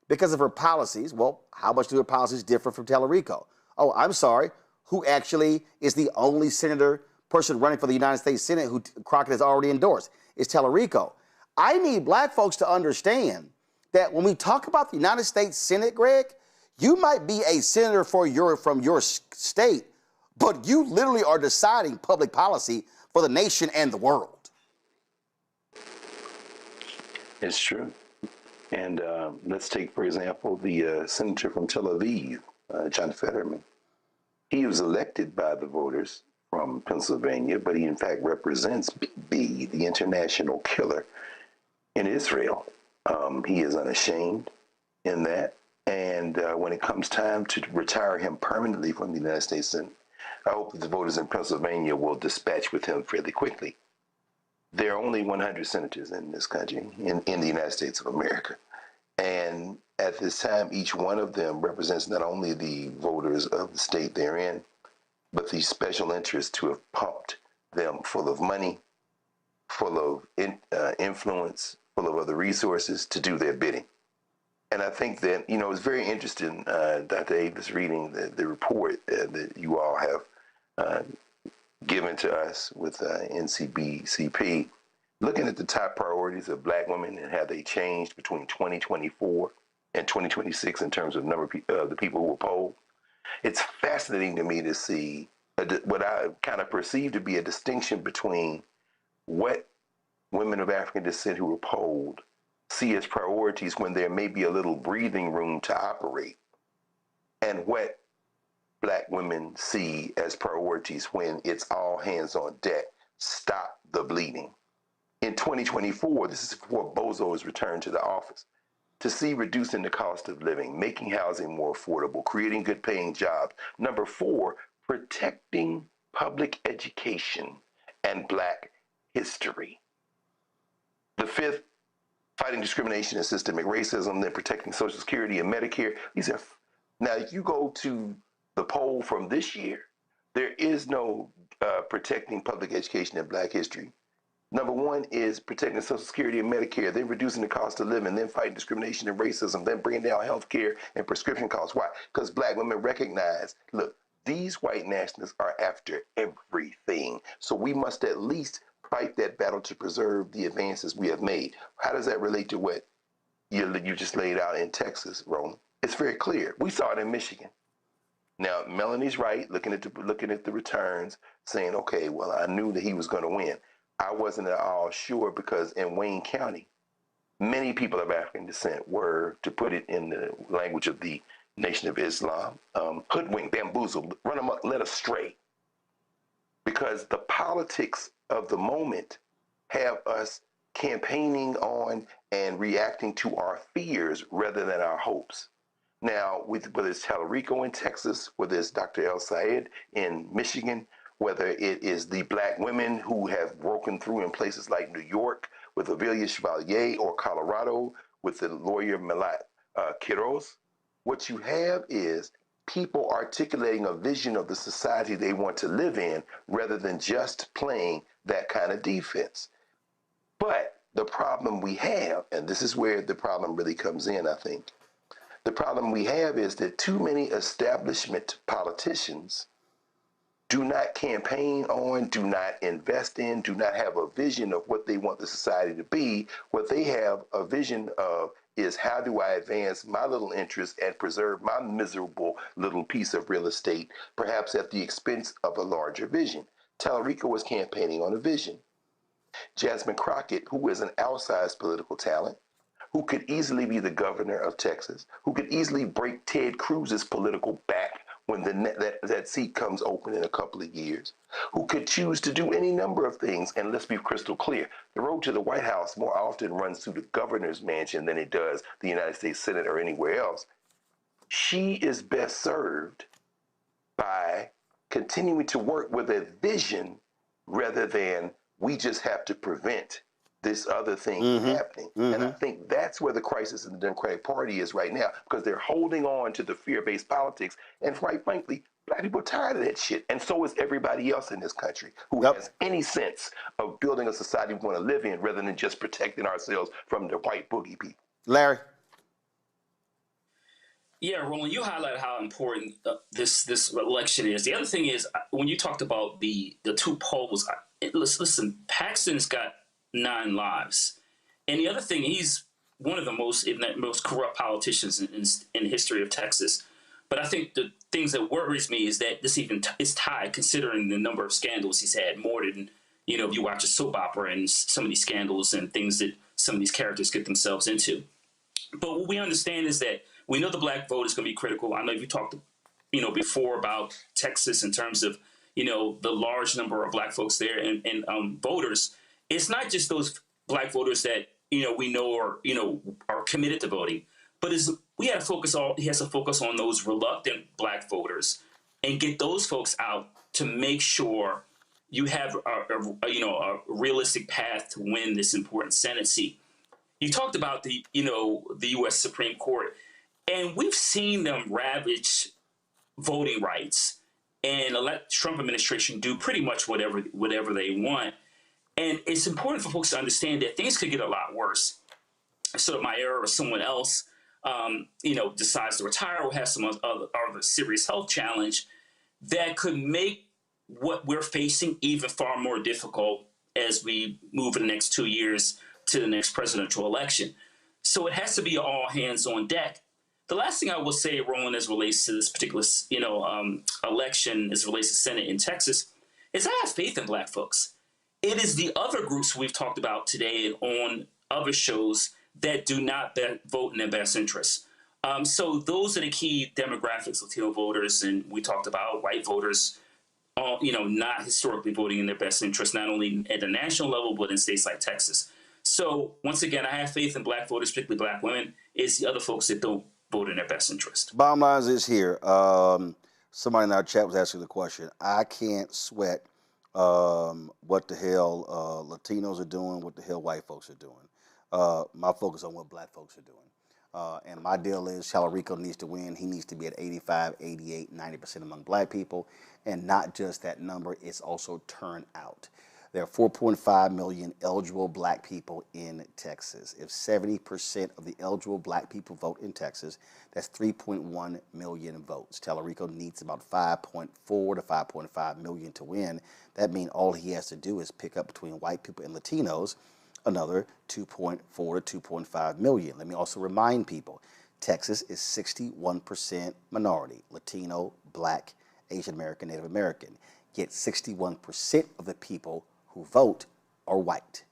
because of her policies, well, how much do her policies differ from Tallarico? Oh, I'm sorry, who actually is the only person running for the United States Senate who Crockett has already endorsed? Is Tallarico. I need black folks to understand that when we talk about the United States Senate, Greg, you might be a senator from your state, but you literally are deciding public policy for the nation and the world. It's true. And let's take, for example, the senator from Tel Aviv, John Fetterman. He was elected by the voters from Pennsylvania, but he in fact represents B, the international killer in Israel. He is unashamed in that. And when it comes time to retire him permanently from the United States Senate, I hope that the voters in Pennsylvania will dispatch with him fairly quickly. There are only 100 senators in this country, in the United States of America. And at this time, each one of them represents not only the voters of the state they're in, but the special interests who have pumped them full of money, full of influence, full of other resources to do their bidding. And I think that, it's very interesting, Dr. Avis, reading the report that you all have given to us with NCBCP, looking at the top priorities of black women and how they changed between 2024 and 2026 in terms of number of the people who were polled. It's fascinating to me to see what I kind of perceive to be a distinction between what women of African descent who were polled see as priorities when there may be a little breathing room to operate, and what black women see as priorities when it's all hands on deck. Stop the bleeding. In 2024, this is before Bozo is returned to the office, to see reducing the cost of living, making housing more affordable, creating good paying jobs. Number 4, protecting public education and black history. The 5th, fighting discrimination and systemic racism, then protecting Social Security and Medicare. Now, if you go to the poll from this year, there is no protecting public education and black history. Number 1 is protecting Social Security and Medicare, then reducing the cost of living, then fighting discrimination and racism, then bringing down health care and prescription costs. Why? Because black women recognize, look, these white nationalists are after everything. So we must at least fight that battle to preserve the advances we have made. How does that relate to what you just laid out in Texas, Roland? It's very clear. We saw it in Michigan. Now, Melanie's right, looking at the returns, saying, okay, well, I knew that he was going to win. I wasn't at all sure because in Wayne County, many people of African descent were, to put it in the language of the Nation of Islam, hoodwinked, bamboozled, run amok, led astray. Because the politics of the moment have us campaigning on and reacting to our fears rather than our hopes. Now, whether it's Tallarico in Texas, whether it's Dr. El Sayed in Michigan, whether it is the black women who have broken through in places like New York with Avelia Chevalier, or Colorado with the lawyer Malat Quiroz, what you have is people articulating a vision of the society they want to live in rather than just playing that kind of defense. But the problem we have, and this is where the problem really comes in, I think, the problem we have is that too many establishment politicians do not campaign on, do not invest in, do not have a vision of what they want the society to be. What they have a vision of is, how do I advance my little interest and preserve my miserable little piece of real estate, perhaps at the expense of a larger vision. Tallarico was campaigning on a vision. Jasmine Crockett, who is an outsized political talent, who could easily be the governor of Texas, who could easily break Ted Cruz's political back when that seat comes open in a couple of years, who could choose to do any number of things. And let's be crystal clear, the road to the White House more often runs through the governor's mansion than it does the United States Senate or anywhere else. She is best served by continuing to work with a vision rather than we just have to prevent this other thing from happening. And I think that's where the crisis in the Democratic Party is right now, because they're holding on to the fear-based politics. And quite frankly, Black people are tired of that shit. And so is everybody else in this country who has any sense of building a society we want to live in rather than just protecting ourselves from the white boogie people. Larry? Yeah, Roland, you highlighted how important this election is. The other thing is, when you talked about the two polls, listen, Paxton's got 9 lives. And the other thing, he's one of the most, if not most corrupt politicians in the history of Texas. But I think the things that worries me is that this even is tied, considering the number of scandals he's had, more than, if you watch a soap opera and some of these scandals and things that some of these characters get themselves into. But what we understand is that we know the Black vote is going to be critical. I know you talked, before about Texas in terms of, the large number of Black folks there and voters. It's not just those Black voters that, we know are committed to voting, but he has to focus on those reluctant Black voters and get those folks out to make sure you have a realistic path to win this important Senate seat. You talked about the U.S. Supreme Court, and we've seen them ravage voting rights and let Trump administration do pretty much whatever they want. And it's important for folks to understand that things could get a lot worse. So my era or someone else, decides to retire or has some other serious health challenge that could make what we're facing even far more difficult as we move in the next 2 years to the next presidential election. So it has to be all hands on deck. The last thing I will say, Roland, as relates to this particular, election, as relates to Senate in Texas, is I have faith in Black folks. It is the other groups we've talked about today on other shows that do not vote in their best interests. So those are the key demographics: Latino voters, and we talked about white voters, not historically voting in their best interest, not only at the national level, but in states like Texas. So once again, I have faith in Black voters, particularly Black women. It's the other folks that don't vote in their best interest. Bottom line is here. Somebody in our chat was asking the question. I can't sweat what the hell Latinos are doing, what the hell white folks are doing. My focus on what Black folks are doing. And my deal is Chadwick needs to win. He needs to be at 85, 88, 90% among Black people. And not just that number, it's also turnout. There are 4.5 million eligible Black people in Texas. If 70% of the eligible Black people vote in Texas, that's 3.1 million votes. Tallarico needs about 5.4 to 5.5 million to win. That means all he has to do is pick up between white people and Latinos another 2.4 to 2.5 million. Let me also remind people, Texas is 61% minority, Latino, Black, Asian American, Native American. Yet 61% of the people who vote are white.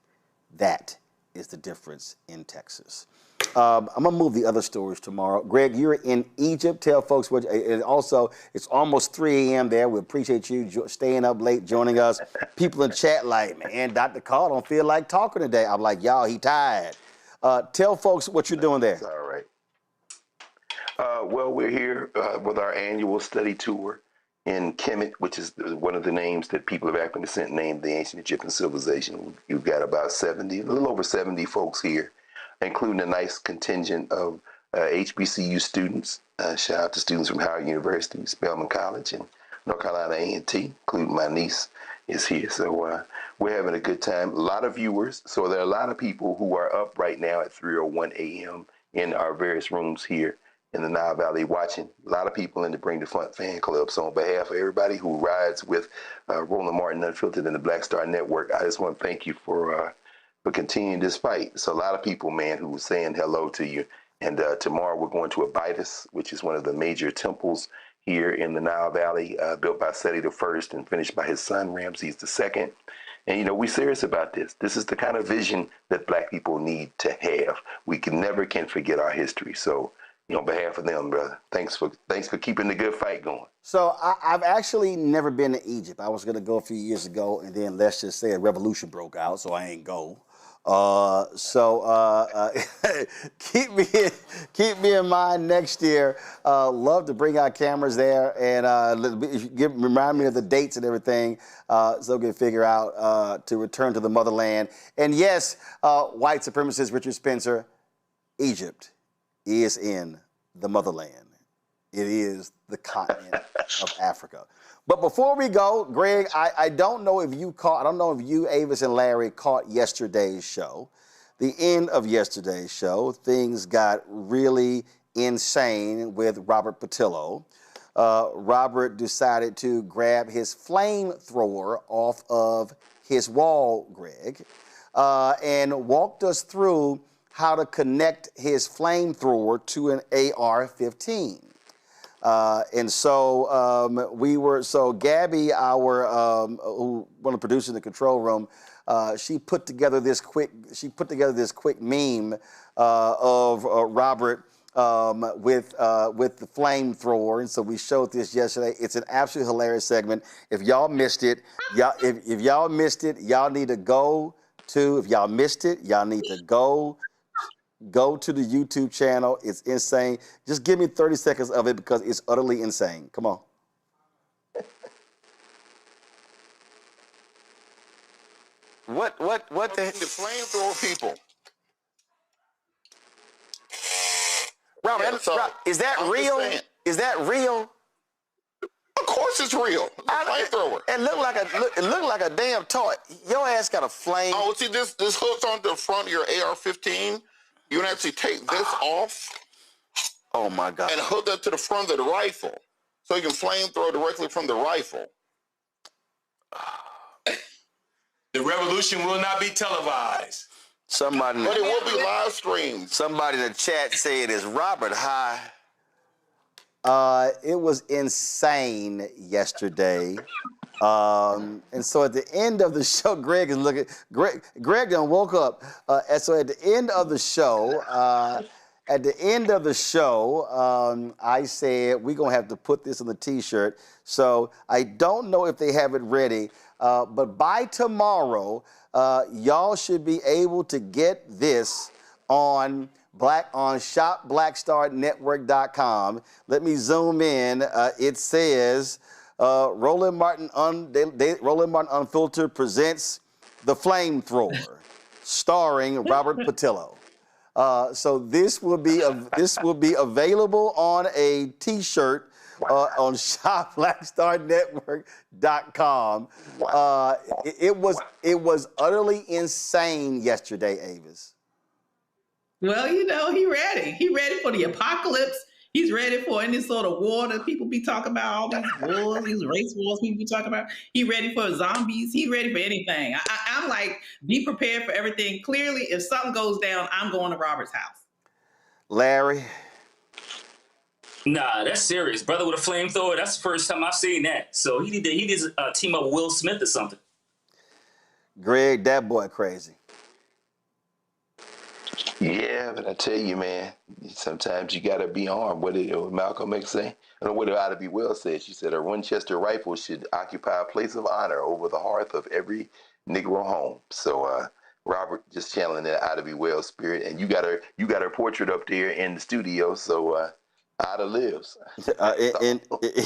That is the difference in Texas. I'm going to move the other stories tomorrow. Greg, you're in Egypt. Tell folks what, and also it's almost 3 a.m. there. We appreciate you staying up late, joining us. People in chat like, man, Dr. Carl don't feel like talking today. I'm like, y'all, he tired. Tell folks what you're doing there. That's all right. Well, we're here with our annual study tour in Kemet, which is one of the names that people of African descent named the ancient Egyptian civilization. You've got about 70, a little over 70 folks here, including a nice contingent of HBCU students. Shout out to students from Howard University, Spelman College, and North Carolina A&T, including my niece is here. So we're having a good time. A lot of viewers. So there are a lot of people who are up right now at 3:01 a.m. in our various rooms here in the Nile Valley watching. A lot of people in the Bring the Fun fan club. So on behalf of everybody who rides with Roland Martin Unfiltered and the Black Star Network, I just want to thank you for continuing this fight. It's a lot of people, man, who are saying hello to you. And tomorrow we're going to Abydos, which is one of the major temples here in the Nile Valley, built by Seti I and finished by his son, Ramses II. And, we're serious about this. This is the kind of vision that Black people need to have. We never can forget our history. So, on behalf of them, brother, thanks for keeping the good fight going. So I've actually never been to Egypt. I was going to go a few years ago, and then let's just say a revolution broke out, so I ain't go. Keep me in mind next year. Love to bring our cameras there and remind me of the dates and everything so we can figure out to return to the motherland. And yes, white supremacist Richard Spencer, Egypt is in the motherland. It is the continent of Africa. But before we go, Greg, I don't know if you, Avis and Larry, caught yesterday's show. The end of yesterday's show, things got really insane with Robert Patillo. Robert decided to grab his flamethrower off of his wall, Greg, and walked us through how to connect his flamethrower to an AR-15. And so Gabby, one of the producers in the control room, she put together this quick meme of Robert with the flamethrower, and so we showed this yesterday. It's an absolutely hilarious segment. If y'all missed it, if y'all missed it, y'all need to go to. If y'all missed it, y'all need to go to the YouTube channel. It's insane. Just give me 30 seconds of it because it's utterly insane. Come on. What the flamethrower people? Robert, is that real? Is that real? Of course it's real. It's a flamethrower. It looked like a damn toy. Your ass got a flame. Oh, see, this hooks onto the front of your AR-15. You can actually take this off. Oh my God! And hook that to the front of the rifle, so you can flamethrow directly from the rifle. The revolution will not be televised. But it will be live streamed. Somebody in the chat said, "Is Robert high?" It was insane yesterday. And so at the end of the show, Greg done woke up. And so at the end of the show, I said, we're going to have to put this on the T-shirt. So I don't know if they have it ready, but by tomorrow, y'all should be able to get this on shopblackstarnetwork.com. Let me zoom in. It says, Roland Martin Unfiltered presents The Flamethrower, starring Robert Patillo. So this will be available on a T-shirt on shopblackstarnetwork.com. It was utterly insane yesterday, Avis. Well, he ready. He ready for the apocalypse. He's ready for any sort of war that people be talking about, all these wars, these race wars people be talking about. He ready for zombies. He ready for anything. I'm like, be prepared for everything. Clearly, if something goes down, I'm going to Robert's house. Larry? Nah, that's serious. Brother with a flamethrower, that's the first time I've seen that. So he did team up with Will Smith or something. Greg, that boy crazy. Yeah, but I tell you, man, sometimes you got to be armed. What did Malcolm X say? I don't know what Ida B. Wells said. She said a Winchester rifle should occupy a place of honor over the hearth of every Negro home. So Robert just channeling that Ida B. Wells spirit, and you got her portrait up there in the studio. So Ida lives.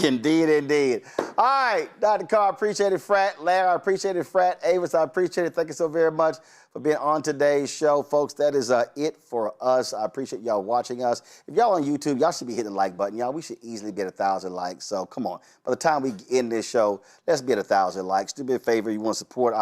Indeed. All right, Dr. Carr, appreciate it, Frat. Larry, I appreciate it, Frat. Avis, I appreciate it. Thank you so very much for being on today's show, folks. That is it for us. I appreciate y'all watching us. If y'all on YouTube, y'all should be hitting the like button. Y'all, we should easily be at 1,000 likes. So come on. By the time we end this show, let's be at 1,000 likes. Do me a favor. You want to support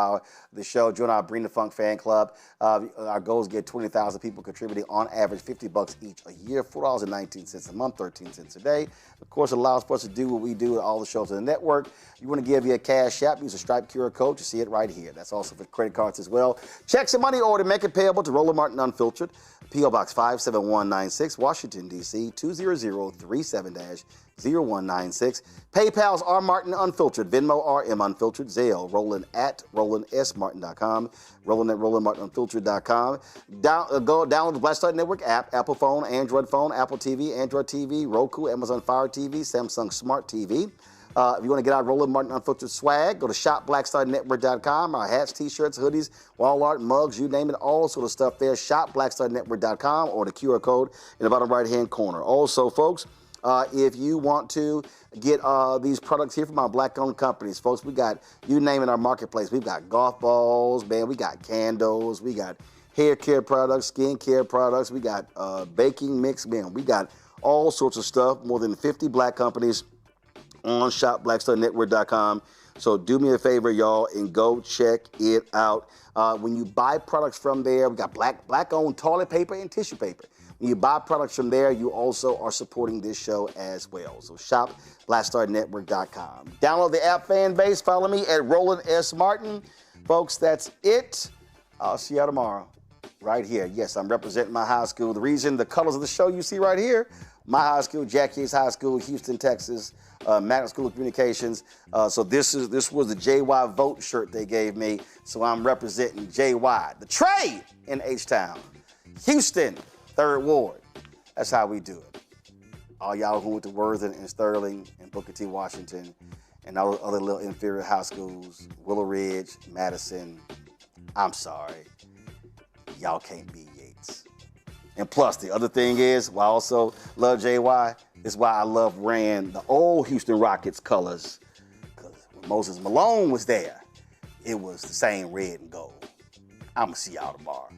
the show, join our Bring the Funk fan club. Our goal is to get 20,000 people contributing on average $50 each a year, $4.19 a month, 13 cents a day. Of course, it allows for us to do what we do at all the shows on the network. You want to give via Cash App, use a Stripe QR code. You see it right here. That's also for credit cards as well. Checks and money order, make it payable to Roland Martin Unfiltered, P.O. Box 57196, Washington, D.C. 20037-0196. PayPal's R. Martin Unfiltered, Venmo RM Unfiltered, Zelle, Roland at RolandSMartin.com, Roland at RolandMartinUnfiltered.com. Go download the Black Star Network app, Apple phone, Android phone, Apple TV, Android TV, Roku, Amazon Fire TV, Samsung Smart TV. If you want to get our Roland Martin Unfiltered swag, go to shopblackstarnetwork.com. Our hats, t-shirts, hoodies, wall art, mugs, you name it, all sort of stuff there. Shopblackstarnetwork.com or the QR code in the bottom right-hand corner. Also, folks, if you want to get these products here from our black-owned companies, folks, we got, you name it, our marketplace. We've got golf balls, man. We got candles. We got hair care products, skin care products. We got baking mix, man. We got all sorts of stuff. More than 50 black companies on shopblackstarnetwork.com. So do me a favor, y'all, and go check it out. When you buy products from there, we got black-owned toilet paper and tissue paper. When you buy products from there, you also are supporting this show as well. So shop blackstarnetwork.com. Download the app, fan base. Follow me at Roland S. Martin. Folks, that's it. I'll see y'all tomorrow right here. Yes, I'm representing my high school. The reason, the colors of the show you see right here, my high school, Jack Yates High School, Houston, Texas, Magnet School of Communications. So this was the JY Vote shirt they gave me. So I'm representing JY, the trade in H-Town, Houston, 3rd Ward. That's how we do it. All y'all who went to Worthing and Sterling and Booker T. Washington and all the other little inferior high schools, Willow Ridge, Madison, I'm sorry. Y'all can't be Yates. And plus, the other thing is, why I also love JY, is why I love wearing the old Houston Rockets colors. Because when Moses Malone was there, it was the same red and gold. I'm going to see y'all tomorrow.